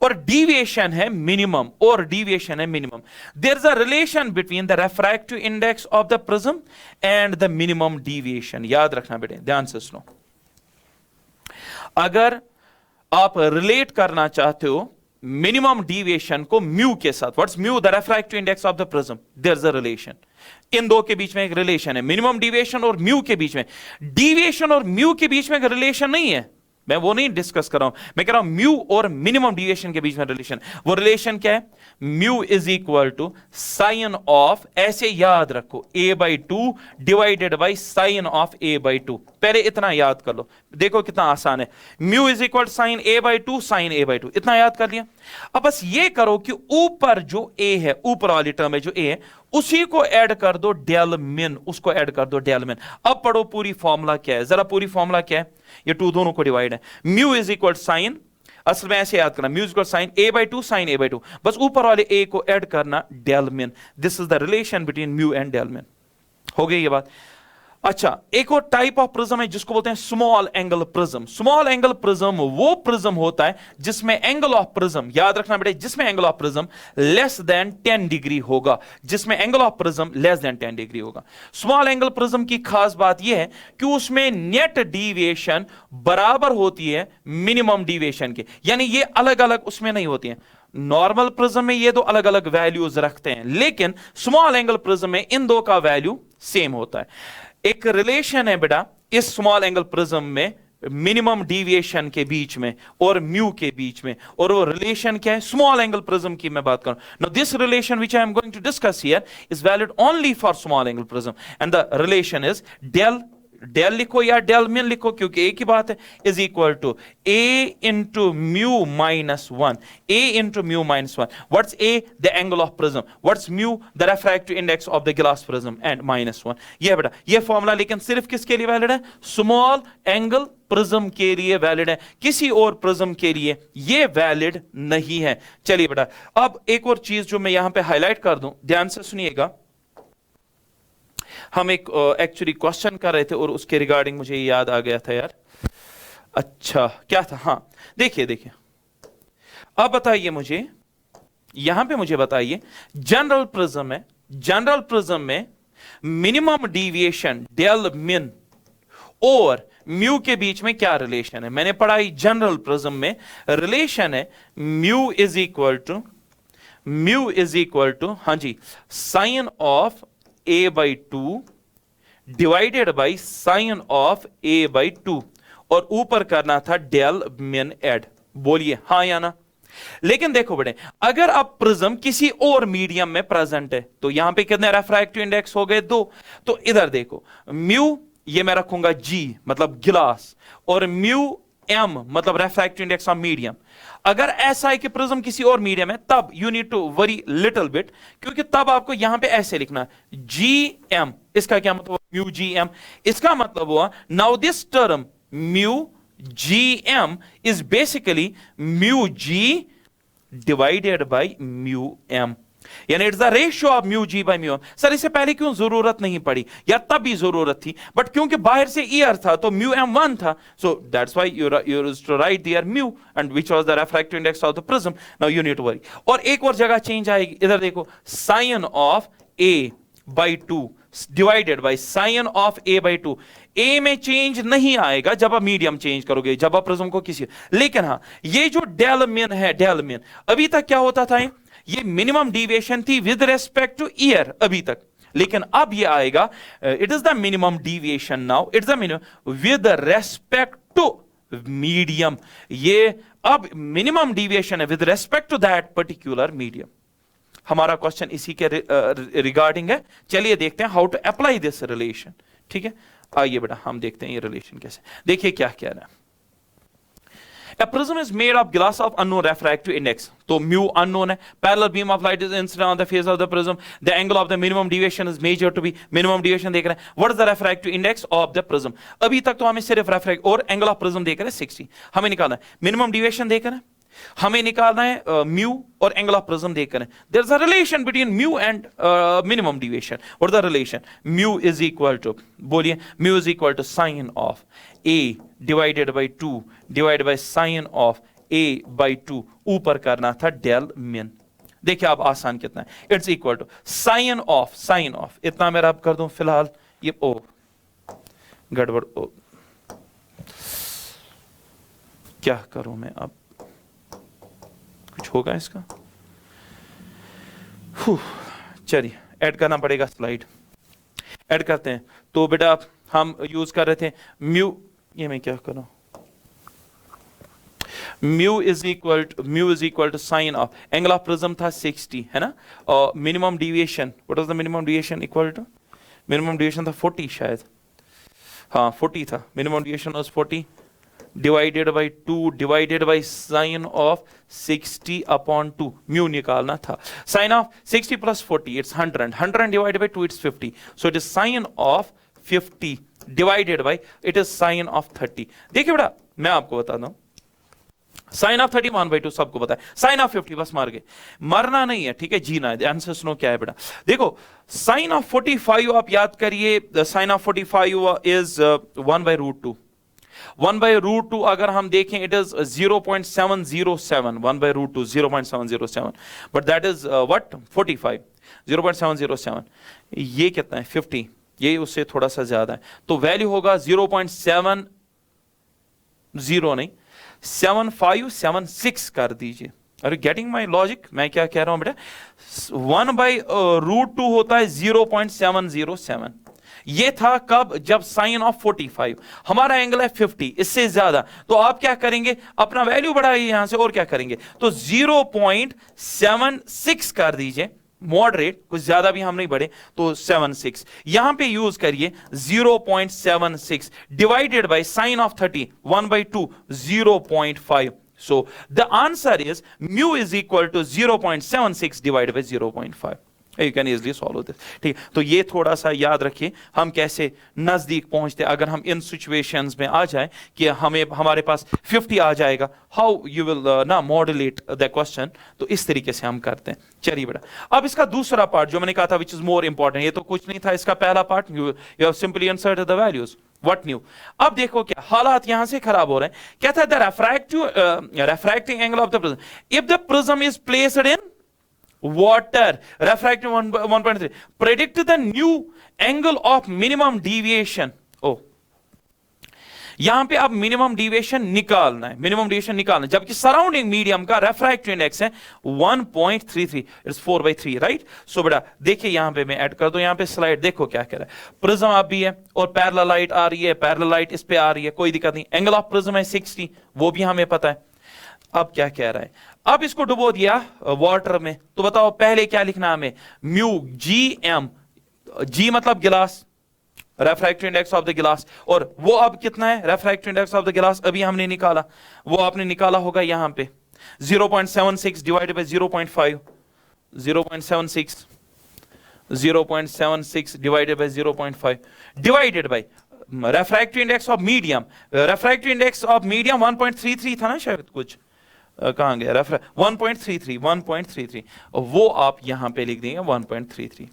और डीविएशन है मिनिमम, और डीविएशन है minimum, there is a relation between the refractive index of the prism and the minimum deviation. याद रखना बेटे, ध्यान से सुनो, अगर आप रिलेट करना चाहते हो मिनिमम डीविएशन को म्यू के साथ, what's mu, the refractive index of the prism, there is a relation, इन दो के बीच में एक रिलेशन है, मिनिमम डीविएशन और म्यू के बीच में। डीविएशन और म्यू के बीच में एक रिलेशन नहीं है, मैं वो नहीं डिस्कस कर रहा हूं, मैं कह रहा हूं म्यू और मिनिमम डीविएशन के बीच में रिलेशन। वो रिलेशन क्या है? Mu is equal to sine of, ऐसे याद रखो, a/2 divided by sine of a/2। पहले इतना याद कर लो, देखो कितना आसान है, mu is equal sine a/2, sine a/2, इतना याद कर लिया। अब बस ये करो कि ऊपर जो a है, ऊपर वाली टर्म है जो a है, उसी को ऐड कर दो डेल मिन, उसको ऐड कर दो डेल मिन। अब पढ़ो पूरी फॉर्मूला क्या है, जरा पूरी फॉर्मूला क्या है, ये टू दोनों को डिवाइड है, म्यू इज इक्वल साइन, असल में ऐसे याद करना, mu is equal sine a/2, sine a/2, बस ऊपर वाले a को ऐड करना del min, this is the relation between mu and del min. हो गई ये बात। अच्छा, एक और टाइप ऑफ प्रिज्म है जिसको बोलते हैं small angle prism. Small angle prism वो प्रिज्म होता है जिसमें एंगल ऑफ प्रिज्म, याद रखना बेटे, जिसमें angle of prism less than 10 degree होगा, जिसमें angle of prism less than 10 degree होगा। स्मॉल एंगल प्रिज्म की खास बात यह है कि उसमें नेट डीविएशन बराबर होती है मिनिमम डीविएशन के, यानी ये अलग अलग उसमें नहीं होती है। नॉर्मल प्रिज्म में ये दो अलग अलग वैल्यूज रखते हैं, लेकिन स्मॉल एंगल प्रिज्म में इन दो का वैल्यू सेम होता है। एक रिलेशन है बेटा इस स्मॉल एंगल प्रिज्म में मिनिमम डिविएशन के बीच में और म्यू के बीच में, और वो रिलेशन क्या है, स्मॉल एंगल प्रिज्म की मैं बात करूं. Now this relation which I am going to discuss here is valid only for small angle prism, and the relation is del, del लिखो या डेल मिन लिखो क्योंकि एक ही बात है, is equal to A into mu minus one. A into mu minus one. What's A? The angle of prism. What's mu? The refractive index of the glass prism, and minus one. ये बेटा ये formula लेकिन सिर्फ किसके लिए valid है? Small angle prism के लिए वैलिड है, किसी और प्रिज्म के लिए ये वैलिड नहीं है. चलिए बेटा अब एक और चीज जो मैं यहां पे हाईलाइट कर दूं, ध्यान से सुनिएगा. हम एक एक्चुअली क्वेश्चन कर रहे थे और उसके रिगार्डिंग मुझे याद आ गया था यार. अच्छा क्या था? हाँ देखिए देखिए, अब बताइए मुझे, यहां पे मुझे बताइए, जनरल प्रिज्म है, जनरल प्रिज्म में मिनिमम डिविएशन डेल मिन और म्यू के बीच में क्या रिलेशन है? मैंने पढ़ाई जनरल प्रिज्म में रिलेशन है म्यू इज इक्वल टू हाँ जी sine of a by 2 divided by sine of a by 2, और ऊपर करना था डेल मिन एड. बोलिए हाँ या ना? लेकिन देखो बेटे, अगर अब प्रिज्म किसी और मीडियम में प्रेजेंट है तो यहां पे कितने रेफ्रैक्टिव इंडेक्स हो गए? 2. तो इधर देखो, म्यू ये मैं रखूंगा G मतलब गिलास, और म्यू M मतलब रेफ्रैक्टिव इंडेक्स ऑफ मीडियम. अगर ऐसा है कि प्रिज्म किसी और मीडियम है तब you need to worry little bit, क्योंकि तब आपको यहां पे ऐसे लिखना GM. इसका क्या मतलब? Mu GM. इसका मतलब हुआ now this term mu GM is basically mu G divided by mu M, यानी it's the ratio of mu G by mu M. Sir इससे पहले क्यों जरूरत नहीं पड़ी? या तब भी जरूरत थी, बट क्योंकि बाहर से ईयर था तो म्यू M 1 था, so that's why you used to write there mu and which was the refractive index of the prism. Now you need to worry. और एक और जगह चेंज आएगी, इधर देखो, sine of A by 2 divided by sine of A by 2. A में change नहीं आएगा जब आप मीडियम चेंज करोगे, जब आप प्रिज्म को किसी, लेकिन हाँ ये जो डेल मिन है, डेल मिन अभी तक क्या होता था? ये मिनिमम डिविएशन थी विद रेस्पेक्ट टू ईयर अभी तक, लेकिन अब ये आएगा it is the minimum deviation now, it's the minimum with respect to medium. ये अब मिनिमम डिविएशन है with respect to that particular medium. हमारा क्वेश्चन इसी के रिगार्डिंग है. चलिए देखते हैं how to apply this relation. ठीक है, आइए बेटा हम देखते हैं ये रिलेशन कैसे. देखिए क्या कह रहा है. A prism is made of glass of unknown refractive index. तो mu unknown है. Parallel beam of light is incident on the face of the prism. The angle of the minimum deviation is measured to be minimum deviation देख रहे हैं. What is the refractive index of the prism? अभी तक तो हमें सिर्फ refract और angle of prism देख रहे हैं 60. हमें निकालना है minimum deviation देख रहे हैं, हमें निकालना है म्यू और एंगल ऑफ प्रिज्म देखकर है. There is a relation between mu and minimum deviation. What is the relation? Mu is equal to, बोलिए, mu is equal to sine of A divided by 2 divided by sine of A by 2, ऊपर करना था del मिन. देखिए आप आसान कितना है, it's equal to sine of इतना मैं रब कर दूं फिलहाल, ये ओ गड़बड़, ओ क्या करूं मैं अब, कुछ होगा इसका. चलिए ऐड करना पड़ेगा, स्लाइड ऐड करते हैं. तो बेटा हम यूज कर रहे थे म्यू, ये मैं क्या करूं, mu is equal to sine of, angle of prism था 60 है ना, और minimum deviation, what was the minimum deviation equal to, minimum deviation था 40 शायद, हाँ 40 था, minimum deviation was 40 divided by 2 divided by sine of 60 upon 2, mu निकालना था. Sine of 60 plus 40 it's 100 divided by 2 it's 50, so it is sine of 50 divided by it is sine of 30. देखिए बेटा मैं आपको बता दूं, साइन ऑफ 30 1/2 सबको पता है, साइन ऑफ 50 बस मार गए, मरना नहीं है, ठीक है, जीना है. ध्यान से सुनो क्या है बेटा. देखो साइन ऑफ 45 आप याद करिए, साइन ऑफ 45 इज 1/√2. 1/√2 अगर हम देखें it is 0.707, 1/√2 0.707, but that is what 45, 0.707. ये कितना है 50, ये उससे थोड़ा सा ज्यादा है, तो वैल्यू होगा 0.70 नहीं 7576 कर दीजिए. अरे गेटिंग माई लॉजिक, मैं क्या कह रहा हूं बेटा, 1/√2 होता है 0.707, ये था कब? जब साइन ऑफ 45, हमारा एंगल है 50, इससे ज्यादा, तो आप क्या करेंगे? अपना वैल्यू बढ़ाइए यहां से, और क्या करेंगे? तो 0.76 कर दीजिए, मॉडरेट, कुछ ज्यादा भी हम नहीं बढ़े, तो 76 यहां पे यूज करिए। 0.76 divided by sine of 30 1/2 0.5. So the answer is mu is equal to 0.76 divided by 0.5. You can easily solve this. ठीक, तो ये थोड़ा सा याद रखिए हम कैसे नजदीक पहुंचते अगर हम इन सिचुएशंस में आ जाए कि हमें हमारे पास 50 आ जाएगा, हाउ यू विल ना मॉड्यूलेट द क्वेश्चन, तो इस तरीके से हम करते हैं। चलिए बेटा, अब इसका दूसरा पार्ट जो मैंने कहा था विच इज मोर इंपॉर्टेंट, ये तो कुछ नहीं था इसका पहला part, you have simply inserted the values, what new. अब देखो क्या हालात यहां से खराब हो रहे हैं, कहता है the refracting angle of the prism, if the prism is placed in water refracting 1.3, predict the new angle of minimum deviation. oh, यहां पे अब मिनिमम डिविएशन निकालना है, मिनिमम डिविएशन निकालना है, जबकि सराउंडिंग मीडियम का रेफ्रैक्टिव इंडेक्स है 1.33, इट्स 4/3, राइट। सो बेटा देखिए यहां पे मैं ऐड कर दूं, यहां पे स्लाइड देखो क्या कह रहा है, प्रिज्म आप भी है और पैरेलल लाइट आ रही है, पैरेलल लाइट इस पे आ रही है, कोई दिक्कत नहीं, एंगल ऑफ प्रिज्म है 60, वो भी हमें पता है। अब क्या कह रहा है, अब इसको डुबो दिया वाटर में, तो बताओ पहले क्या लिखना है हमें? म्यू जी एम, जी मतलब गिलास, रेफ्रैक्टिव इंडेक्स ऑफ द गिलास, और वो अब कितना है रेफ्रैक्टिव इंडेक्स ऑफ द गिलास? अभी हमने निकाला, वो आपने निकाला होगा यहां पे 0.76 divided by 0.5, 0.76 divided by 0.5 divided by refractive index of medium, refractive index of medium 1.33 था ना शायद, कुछ कहां गया 1.33, वो आप यहां पे लिख देंगे 1.33।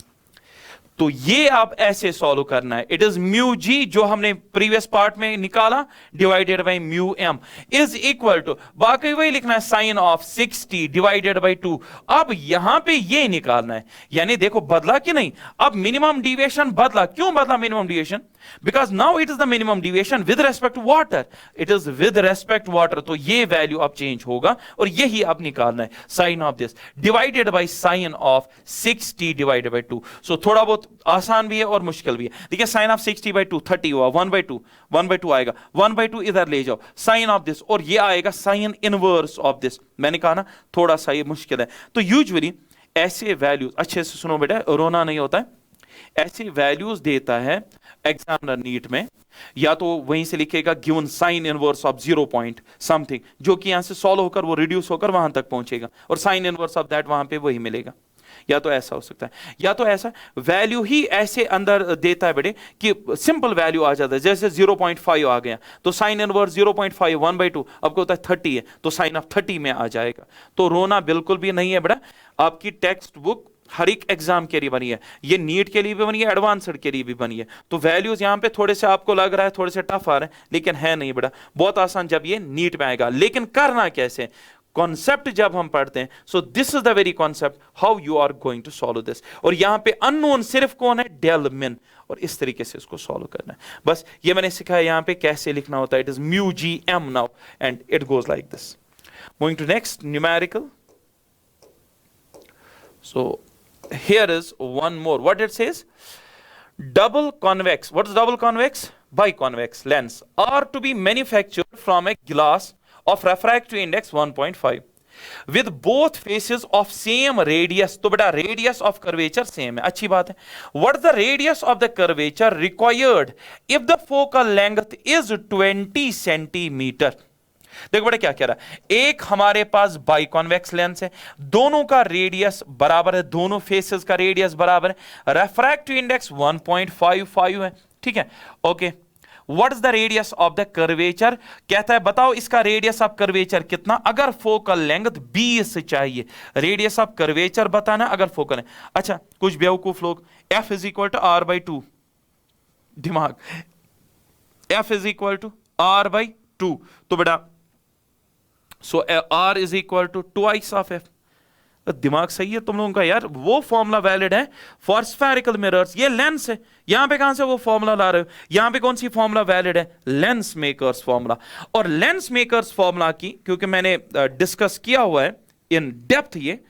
तो ये आप ऐसे सॉल्व करना है, इट इज म्यू जी जो हमने प्रीवियस पार्ट में निकाला divided by mu M is equal to, बाकी वही लिखना है साइन ऑफ 60 डिवाइडेड बाय 2। अब यहां पे ये निकालना है, यानी देखो बदला कि नहीं, अब मिनिमम डिविएशन बदला, क्यों बदला minimum deviation? Because now it is the minimum deviation with respect to water, it is with respect water, तो ये वैल्यू अब चेंज होगा और यही अब निकालना है, sine of this divided by sine of 60 divided by 2। So थोड़ा बहुत आसान भी है और मुश्किल भी है। देखिए साइन ऑफ 60/2 30 हुआ, 1/2 आएगा, 1/2 इधर ले जाओ, साइन ऑफ दिस, और ये आएगा साइन इनवर्स ऑफ दिस। मैंने कहा ना थोड़ा सा ये मुश्किल है। तो यूजुअली ऐसे वैल्यूज, अच्छे से सुनो बेटा, रोना नहीं होता है, ऐसे वैल्यूज देता है एग्जामिनर नीट में, या तो वहीं से लिखेगा given sine inverse of 0 point something, जो कि यहां से सॉल्व होकर वो रिड्यूस होकर वहां तक पहुंचेगा, और साइन इनवर्स ऑफ दैट वहां पे वही मिलेगा। या तो ऐसा हो सकता है, या तो ऐसा वैल्यू ही ऐसे अंदर देता है बेटे कि सिंपल वैल्यू आ जाता है, जैसे 0.5 आ गया तो साइन इनवर्स 0.5 1/2, अब क्या होता है 30 है तो साइन ऑफ 30 में आ जाएगा। तो रोना बिल्कुल भी नहीं है बेटा, आपकी टेक्स्ट बुक हर एक एग्जाम के लिए बनी है, ये नीट के लिए भी बनी है, एडवांस्ड के लिए भी बनी है। तो वैल्यूज यहां पे थोड़े से आपको लग रहा है थोड़े से टफ आ रहे हैं, लेकिन है नहीं बेटा, बहुत आसान जब ये नीट में आएगा। लेकिन करना कैसे, कॉन्सेप्ट जब हम पढ़ते हैं, so this is the very concept how you are going to solve this. और यहां पे अननोन सिर्फ कौन है, डेल मिन, और इस तरीके से इसको सॉल्व करना है। बस ये मैंने सिखाया यहां पे कैसे लिखना होता है, it is mu G M now and it goes like this. Moving to next numerical, so here is one more, what it says, double convex, what is double convex? Biconvex lens are to be manufactured from a glass of refractive index 1.5 with both faces of same radius। तो बेटा radius of curvature same है, अच्छी बात है। what is the radius of the curvature required if the focal length is 20 centimeter? देखो बेटा क्या कह रहा है, एक हमारे पास बाइकॉन्वेक्स लेंस है, दोनों का रेडियस बराबर है, दोनों फेसेस का रेडियस बराबर है, रेफ्रैक्टिव इंडेक्स 1.55 है, ठीक है, okay. What is the radius of the curvature, कहता है बताओ इसका रेडियस ऑफ कर्वेचर कितना, अगर फोकल लेंथ 20 चाहिए, रेडियस ऑफ कर्वेचर बताना अगर फोकल है। अच्छा कुछ बेवकूफ लोग, F is equal to R/2, दिमाग, F is equal to R/2, तो बेटा so R is equal to 2x of F। दिमाग सही है तुम लोगों का यार, वो फॉर्मूला वैलिड है फॉर स्फेरिकल मिरर्स, ये लेंस है, यहां पे कहां से वो फॉर्मूला ला रहे हो, यहां पे कौन सी फॉर्मूला वैलिड है, लेंस मेकर्स फॉर्मूला। और लेंस मेकर्स फॉर्मूला की क्योंकि मैंने डिस्कस किया हुआ है इन डेप्थ, ये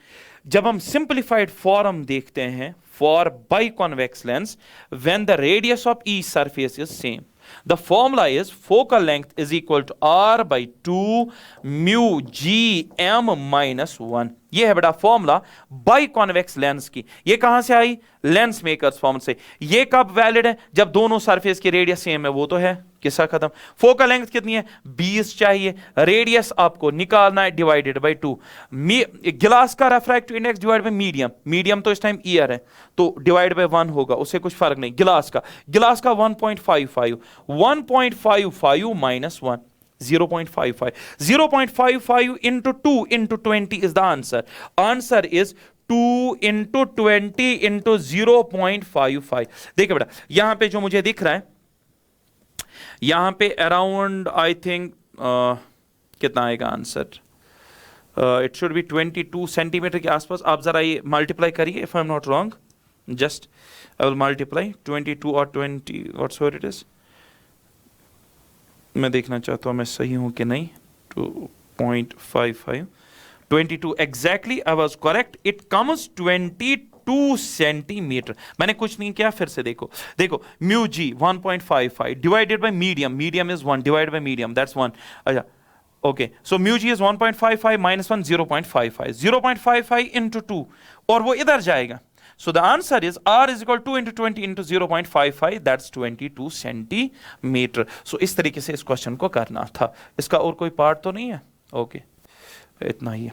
जब हम सिंप्लीफाइड फॉर्म देखते हैं for biconvex lens when the radius of each surface is same, the formula is focal length is equal to r by 2 mu g m minus 1. ये है बेटा फॉर्मूला बाई कॉन्वेक्स लेंस की। ये कहां से आई? Lens makers formula से। ये कब वैलिड है? जब दोनों सरफेस की रेडियस सेम है, वो तो है, किस्सा खत्म। फोकल लेंथ कितनी है? 20 चाहिए, रेडियस आपको निकालना है डिवाइडेड बाय 2। गिलास का refractive index divide by medium, medium तो इस टाइम ईयर है तो डिवाइड बाय 1 होगा, उससे कुछ फर्क नहीं। गिलास का 1.55, 1.55 minus 1, 0.55, 0.55 into 2 into 20 is the answer. Answer is 2 into 20 into 0.55. देखिए बेटा यहां पे जो मुझे दिख रहा है, यहां पे अराउंड आई थिंक कितना आएगा answer? It should be 22 centimetre के आसपास। आप जरा ये मल्टीप्लाई करिए, if I am not wrong, just I will multiply 22 और 20 व्हाट्सएवर इट इज। मैं देखना चाहता हूं मैं सही हूं कि नहीं। 2.55, 22 exactly, I was correct. It comes 22 centimetre. मैंने कुछ नहीं किया, फिर से देखो, देखो mu g 1.55 divided by medium, medium is 1 divided by medium, that's 1। अच्छा okay, so mu g is 1.55 minus 1, 0.55, 0.55 into 2, और वो इधर जाएगा। So the answer is R is equal to 2 into 20 into 0.55, that's 22 centimetre. So इस तरीके से इस question को करना था। इसका और कोई पार्ट तो नहीं है? ओके, इतना ही है।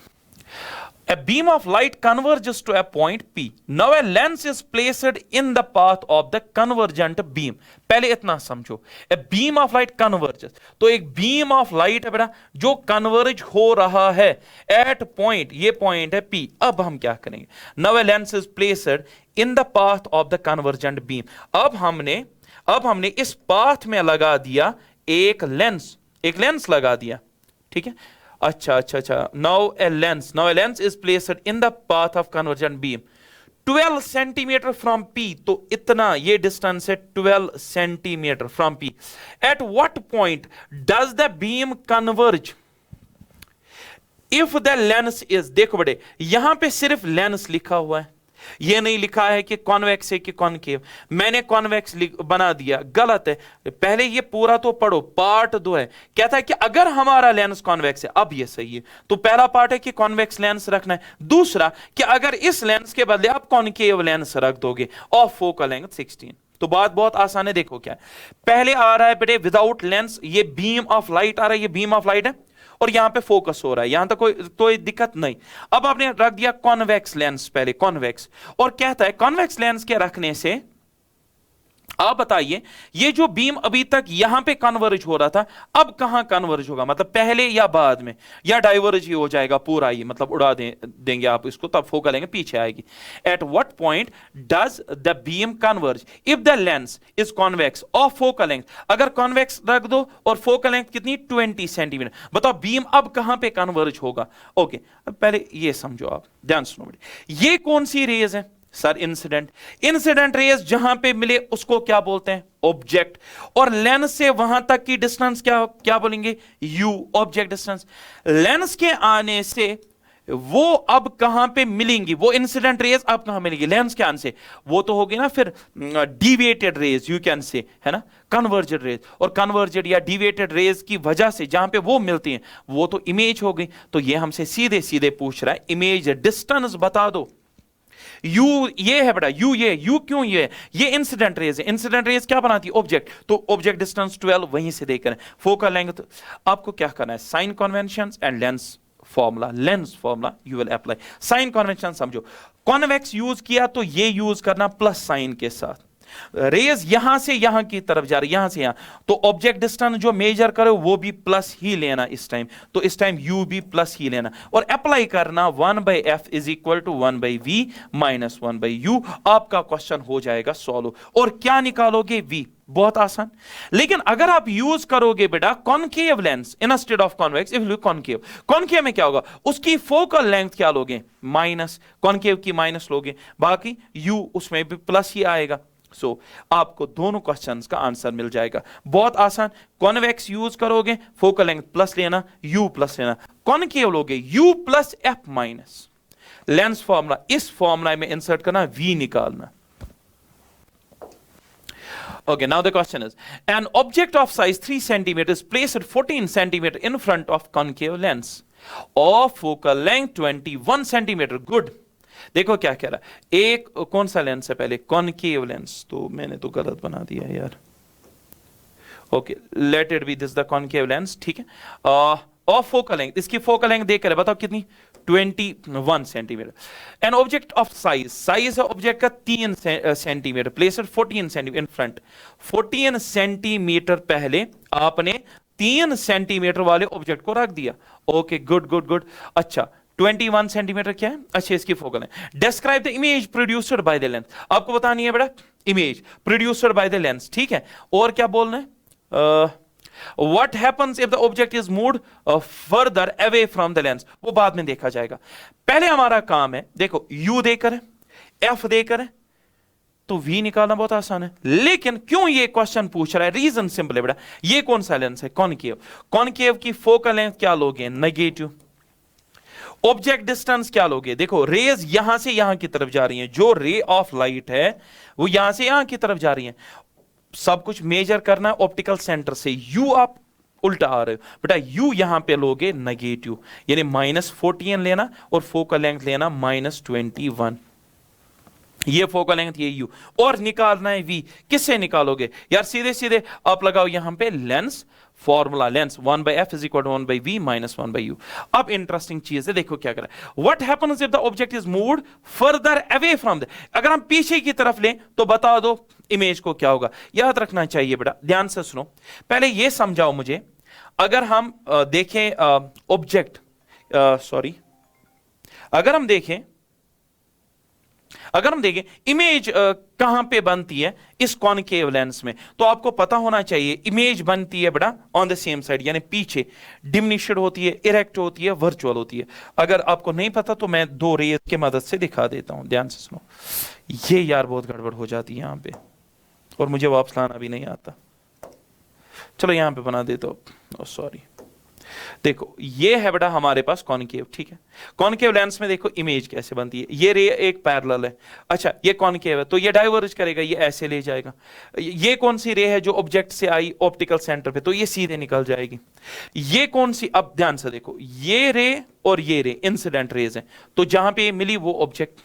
A beam of light converges to a point P. Now a lens is placed in the path of the convergent beam. पहले इतना समझो, a beam of light converges, तो एक beam of light है बेटा जो converge हो रहा है at point, ये point है P। अब हम क्या करेंगे? Now a lens is placed in the path of the convergent beam. अब हमने इस path में लगा दिया एक लेंस लगा दिया, ठीक है। अच्छा, now a lens is placed in the path of convergent beam 12 centimetre from P, तो इतना ये डिस्टेंस है 12 centimetre from P। At what point does the beam converge? If the lens is, देखो बड़े यहां पे सिर्फ लेंस लिखा हुआ है, ये नहीं लिखा है कि कॉन्वेक्स है कि कॉनकेव। मैंने कॉन्वेक्स बना दिया, गलत है। पहले ये पूरा तो पढ़ो, पार्ट 2 है, कहता है कि अगर हमारा लेंस कॉन्वेक्स है, अब ये सही है। तो पहला पार्ट है कि कॉन्वेक्स लेंस रखना है, दूसरा कि अगर इस लेंस के बदले आप कॉनकेव लेंस रख दोगे ऑफ फोकल लेंथ 16। तो बात बहुत आसान है, देखो क्या है। पहले आ रहा है बेटे विदाउट लेंस, ये बीम ऑफ लाइट आ रहा है, ये बीम ऑफ लाइट है और यहां पे फोकस हो रहा है, यहां तक कोई दिक्कत नहीं। अब आपने रख दिया कॉन्वेक्स लेंस, पहले कॉन्वेक्स, और कहता है कॉन्वेक्स लेंस के रखने से आप बताइए ये जो बीम अभी तक यहां पे कन्वर्ज हो रहा था, अब कहां कन्वर्ज होगा? मतलब पहले या बाद में, या डाइवर्ज ही हो जाएगा पूरा, ही मतलब उड़ा देंगे आप इसको, तब फोकल लेंगे पीछे आएगी। At what point does the beam converge if the lens is convex of focal length? अगर कॉन्वेक्स रख दो और फोकल लेंथ कितनी 20 सेंटीमीटर, बताओ बीम अब कहां पे कन्वर्ज होगा? ओके, अब पहले ये समझो, आप ध्यान सुनो। ये कौन सी रेज है सर? इंसिडेंट रेज जहां पे मिले उसको क्या बोलते हैं? ऑब्जेक्ट। और लेंस से वहां तक की डिस्टेंस क्या बोलेंगे? You, object distance. लेंस के आने से वो अब कहां पे मिलेंगी? वो इंसिडेंट रेज अब कहां मिलेंगी? लेंस के आने से वो तो होगी ना फिर डिविएटेड रेज, यू कैन से, है ना, कन्वर्जेड रेज। और कन्वर्जेड या डिविएटेड रेज की वजह से जहां पे वो मिलती हैं वो तो इमेज हो गई। तो ये हमसे सीधे सीधे पूछ रहा है इमेज डिस्टेंस बता दो। यू ये है बेटा, यू क्यों ये इंसिडेंट रेज है। इंसिडेंट रेज क्या बनाती है? ऑब्जेक्ट। तो ऑब्जेक्ट डिस्टेंस 12 वहीं से देकर फोकल लेंथ। आपको क्या करना है? Sign conventions and lens formula you will apply. Sign convention समझो, कॉन्वेक्स यूज किया तो ये यूज करना प्लस साइन के साथ। रेज यहां से यहां की तरफ जा रही, यहां से यहां, तो ऑब्जेक्ट डिस्टेंस जो मेजर करो वो भी प्लस ही लेना इस टाइम। तो इस टाइम यू भी प्लस ही लेना और अप्लाई करना 1/f is equal to 1/v minus 1/u। आपका क्वेश्चन हो जाएगा सॉल्व। और क्या निकालोगे? v। बहुत आसान। लेकिन अगर आप यूज करोगे बेटा concave lens instead of convex, if you concave में क्या होगा? उसकी फोकल लेंथ क्या लोगे? माइनस, कॉनकेव की माइनस लोगे, बाकी u उसमें भी प्लस ही आएगा। सो आपको दोनों क्वेश्चंस का आंसर मिल जाएगा। बहुत आसान। कॉन्वेक्स यूज करोगे फोकल लेंथ प्लस लेना, यू प्लस लेना। कॉनकेव लोगे you plus F minus. Lens formula, इस फॉर्मूला में इंसर्ट करना, v निकालना. Okay, now the question is, an object of size 3 centimeter is placed 14 centimeter in front of concave lens of focal length 21 centimeter. Good. देखो क्या कह रहा है, एक कौन सा लेंस है पहले, कॉनकेव लेंस, तो मैंने तो गलत बना दिया यार. Okay, late it B this the concave lens, ठीक है. ऑफ फोकल लेंथ, इसकी फोकल लेंथ देख कर बताओ कितनी, 21 centimetre. An object of size, size है ऑब्जेक्ट का 3 centimetre, placed 14 centimetre in front. 14 centimetre पहले आपने 3 सेंटीमीटर वाले ऑब्जेक्ट को रख दिया. Okay, good good good. अच्छा, 21 सेंटीमीटर क्या है, अच्छा इसकी फोकल है. Describe the image produced by the lens, आपको बतानी है बेटा image produced by the lens, ठीक है. और क्या बोलना है, what happens if the object is moved further away from the lens, वो बाद में देखा जाएगा. पहले हमारा काम है, देखो u देकर है, f देकर है, तो v निकालना बहुत आसान है. लेकिन क्यों ये क्वेश्चन पूछ रहा है, रीजन सिंपल है बेटा, ये कौन सा लेंस है, कॉनकेव. कॉनकेव की फोकल लेंथ क्या लोगे, नेगेटिव. ऑब्जेक्ट डिस्टेंस क्या लोगे, देखो रेज यहां से यहां की तरफ जा रही हैं, जो रे ऑफ लाइट है वो यहां से यहां की तरफ जा रही है. सब कुछ मेजर करना है ऑप्टिकल सेंटर से, यू आप उल्टा आ रहे हो बेटा, यू यहां पे लोगे नेगेटिव, यानी -14 लेना और फोकल लेंथ लेना -21. ये फोकल लेंथ, ये यू, और निकालना है वी. किससे निकालोगे यार, सीधे सीधे आप लगाओ यहां पे lens formula, lens 1/f = 1/v - 1/u. अब इंटरेस्टिंग चीज है, देखो क्या कर रहा है. What happens if the object is moved further away from the, अगर हम पीछे की तरफ लें तो बता दो इमेज को क्या होगा. याद रखना चाहिए बेटा, ध्यान से सुनो, पहले ये समझाओ मुझे, अगर हम देखें ऑब्जेक्ट, सॉरी, अगर हम देखें इमेज कहां पे बनती है, इस कॉनकेव लेंस में, तो आपको पता होना चाहिए इमेज बनती है बेटा ऑन द सेम साइड, यानी पीछे. डिमिनिश्ड होती है, इरेक्ट होती है, वर्चुअल होती है. अगर आपको नहीं पता तो मैं 2 रेज की मदद से दिखा देता हूं, ध्यान से सुनो. ये यार बहुत गड़बड़ हो जाती है यहां पे, और मुझे वापस लाना भी नहीं आता. चलो यहां पे बना देता हूं, सॉरी. देखो ये है बेटा हमारे पास कॉनकेव, ठीक है. कॉनकेव लेंस में देखो इमेज कैसे बनती है, ये रे एक पैरेलल है, अच्छा ये कॉनकेव है तो ये डाइवर्ज करेगा, ये ऐसे ले जाएगा. ये कौन सी रे है जो ऑब्जेक्ट से आई ऑप्टिकल सेंटर पे, तो ये सीधे निकल जाएगी. ये कौन सी, अब ध्यान से देखो, ये रे और ये रे इंसिडेंट रेज है, तो जहां पे मिली वो ऑब्जेक्ट.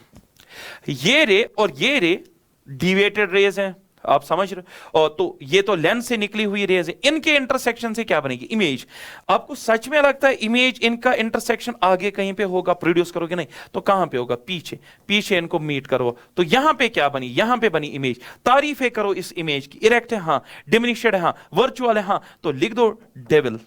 ये रे और ये रे डिविएटेड रेज हैं, आप समझ रहे हो. और तो ये तो लेंस से निकली हुई रेज है, इनके इंटरसेक्शन से क्या बनेगी, इमेज. आपको सच में लगता है इमेज, इनका इंटरसेक्शन आगे कहीं पे होगा, प्रोड्यूस करोगे, नहीं तो कहां पे होगा, पीछे. पीछे इनको मीट करो, तो यहां पे क्या बनी, यहां पे बनी इमेज. तारीफें करो इस इमेज की, इरेक्ट है हाँ, डिमिनिश्ड है हाँ, वर्चुअल है हाँ, तो लिख दो डेविल.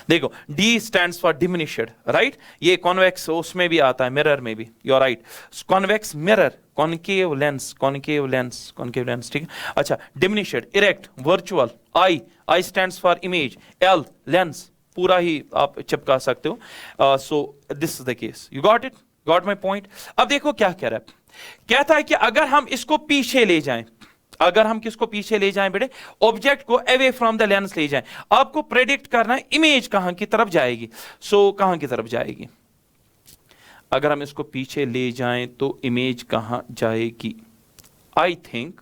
देखो D stands for diminished, right. ये कॉन्वेक्स उसमें भी आता है, मिरर में भी, you are right. Convex mirror, concave lens, concave lens, concave lens, ठीक है. अच्छा, diminished, erect, virtual. I stands for image, L lens, पूरा ही आप चिपका सकते हो. So this is the case, you got it, got my point. अब देखो क्या कह रहा है, कहता है कि अगर हम इसको पीछे ले जाएं, अगर हम किसको पीछे ले जाएं बेटे, ऑब्जेक्ट को अवे फ्रॉम द लेंस ले जाएं, आपको प्रेडिक्ट करना है इमेज कहां की तरफ जाएगी. सो कहां की तरफ जाएगी, अगर हम इसको पीछे ले जाएं तो इमेज कहां जाएगी, आई थिंक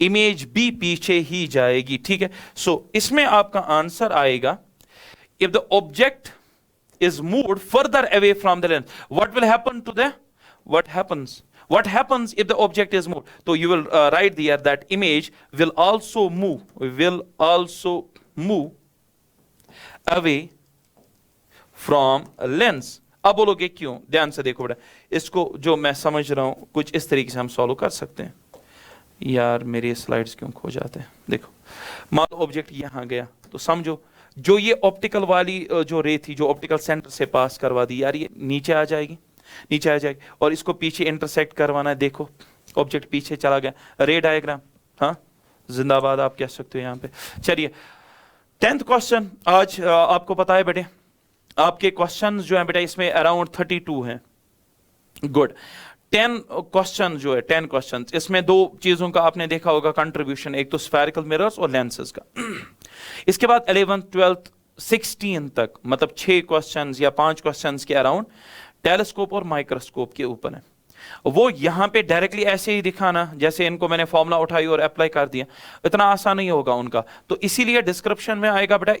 इमेज भी पीछे ही जाएगी, ठीक है. सो इसमें आपका आंसर आएगा, if the object is moved further away from the lens, what will happen to the, what happens if the object is moved, so you will write there that image will also move away from a lens. अब बोलोगे क्यों, ध्यान से देखो बेटा, इसको जो मैं समझ रहा हूं कुछ इस तरीके से हम सॉल्व कर सकते हैं. यार मेरे स्लाइड्स क्यों खो जाते हैं, देखो मान लो ऑब्जेक्ट यहां गया, तो समझो जो ये ऑप्टिकल वाली जो रे थी, जो ऑप्टिकल सेंटर से पास करवा दी, यार ये नीचे आ जाएगी, नीचे आ जाएगी, और इसको पीछे इंटरसेक्ट करवाना है. देखो ऑब्जेक्ट पीछे चला गया, रे डायग्राम, हाँ जिंदाबाद आप कह सकते हो यहाँ पे. चलिए 10th क्वेश्चन आज आपको पता है बेटे, आपके क्वेश्चन जो है बेटा इसमें अराउंड 32 हैं. गुड. 10 क्वेश्चन जो है, 10 क्वेश्चन, इसमें 2 चीजों का आपने देखा होगा कंट्रीब्यूशन, एक तो स्फेरिकल मिरर्स और लेंसेज का. इसके बाद 11th 12th 16 तक, मतलब 6 क्वेश्चंस या 5 क्वेश्चंस के अराउंड टेलीस्कोप और माइक्रोस्कोप के ऊपर है। वो यहां पे डायरेक्टली ऐसे ही दिखाना जैसे इनको मैंने फॉर्मूला उठाई और अप्लाई कर दिया, इतना आसान नहीं होगा उनका। तो इसीलिए डिस्क्रिप्शन में आएगा बेटा,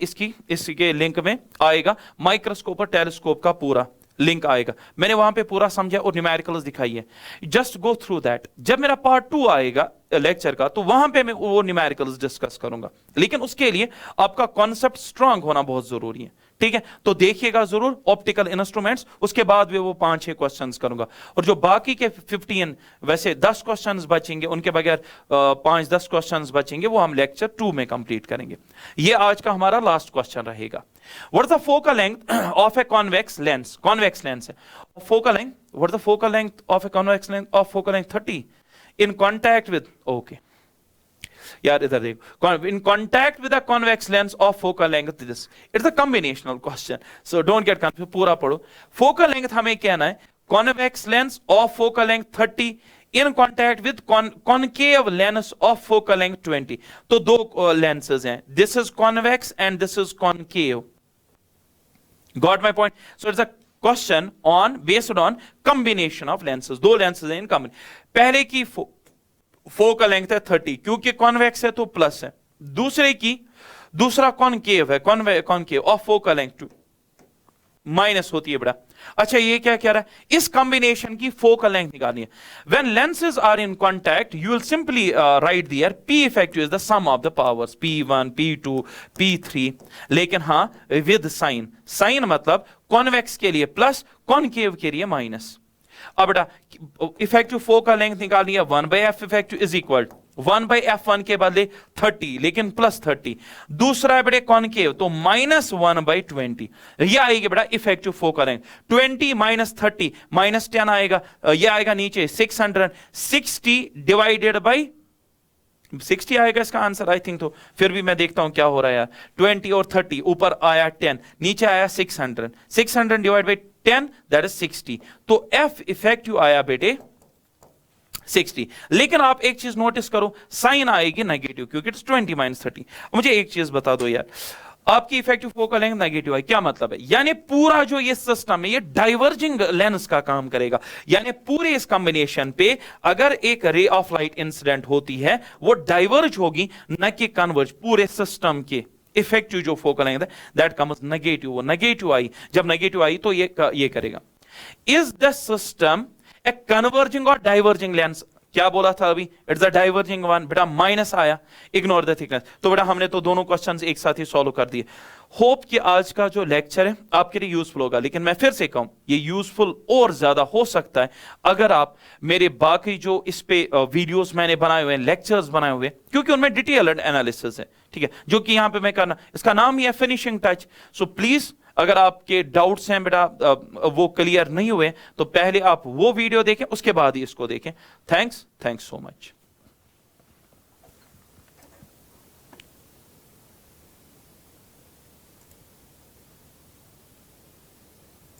इसके लिंक में आएगा माइक्रोस्कोप और टेलीस्कोप का पूरा लिंक आएगा। मैंने वहां पे पूरा समझा और न्यूमेरिकल्स दिखाई है, जस्ट गो थ्रू दैट। जब मेरा पार्ट 2 आएगा लेक्चर का तो वहां पे मैं वो न्यूमेरिकल्स डिस्कस करूंगा, लेकिन उसके लिए आपका कॉन्सेप्ट स्ट्रांग होना बहुत जरूरी है, ठीक है। तो देखिएगा जरूर ऑप्टिकल इंस्ट्रूमेंट्स, उसके बाद में वो 5-6 क्वेश्चंस करूंगा, और जो बाकी के 15 वैसे 10 क्वेश्चंस बचेंगे, उनके बगैर 5-10 क्वेश्चंस बचेंगे, वो हम लेक्चर 2 में कंप्लीट करेंगे। ये आज का हमारा लास्ट क्वेश्चन रहेगा। What is the focal length of a convex lens? Convex lens है, focal length, what is the focal length of a convex lens of focal length 30 in contact with, okay यार इधर देखो, in contact with a convex lens of focal length this, it's a combinational question, so don't get confuse, पूरा पढ़ो। Focal length हमें कहना है convex lens of focal length 30 in contact with concave lens of focal length 20। तो दो lenses हैं, this is convex and this is concave, got my point? So it's a question on based on combination of lenses, दो lenses हैं in combination. पहले की focal length है 30 क्योंकि convex है तो प्लस है, दूसरा कॉनकेव है, concave of focal length minus होती है बेटा। अच्छा ये क्या कह रहा है, इस कॉम्बिनेशन की फोकल लेंथ निकालनी है। When lenses are in contact you will simply write there P effective is the sum of the powers P1 P2 P3, लेकिन हां विद साइन मतलब कॉन्वेक्स के लिए प्लस, कॉनकेव के लिए माइनस। अब बेटा इफेक्टिव फोकल लेंथ निकालनी है, 1/f effective is equal 1/f1 के बदले 30 लेकिन प्लस 30, दूसरा है बेटे कॉनकेव तो -1/20, यह आएगी बेटा इफेक्टिव फोकल लेंथ। 20 - 30 -10 आएगा, यह आएगा नीचे 660 डिवाइडेड बाई 60 आएगा इसका आंसर आई थिंक। तो फिर भी मैं देखता हूं क्या हो रहा है यार, 20 और 30, ऊपर आया 10, नीचे आया 600 डिवाइड बाई 10 दैट इज 60, तो F इफेक्टिव आया बेटे 60। लेकिन आप एक चीज नोटिस करो, साइन आएगी नेगेटिव क्योंकि इट्स 20 - 30। मुझे एक चीज बता दो यार, आपकी इफेक्टिव फोकल लेंथ नेगेटिव है, क्या मतलब है? यानी पूरा जो ये सिस्टम है ये डाइवर्जिंग लेंस का काम करेगा, यानी पूरे इस कॉम्बिनेशन पे अगर एक रे ऑफ लाइट इंसिडेंट होती है वो डाइवर्ज होगी न कि कन्वर्ज। पूरे सिस्टम के इफेक्टिव जो फोकल लेंथ है दैट कम्स नेगेटिव, वो नेगेटिव आई, जब नेगेटिव आई तो ये करेगा। Is the system a converging और डाइवर्जिंग लेंस? क्या बोला था अभी, इट्स अ डाइवर्जिंग वन, बेटा माइनस आया, इग्नोर द थिकनेस। तो बेटा हमने तो दोनों क्वेश्चंस एक साथ ही सॉल्व कर दिए। होप कि आज का जो लेक्चर है आपके लिए यूजफुल होगा, लेकिन मैं फिर से कहूं ये यूजफुल और ज्यादा हो सकता है अगर आप मेरे बाकी जो इस पे वीडियोस मैंने बनाए हुए हैं, लेक्चर्स बनाए हुए, क्योंकि उनमें डिटेल्ड एनालिसिस है, ठीक है, जो कि यहां पे मैं करना, इसका नाम ही है फिनिशिंग टच। सो प्लीज अगर आपके डाउट्स हैं बेटा वो क्लियर नहीं हुए तो पहले आप वो वीडियो देखें, उसके बाद ही इसको देखें। Thanks so much.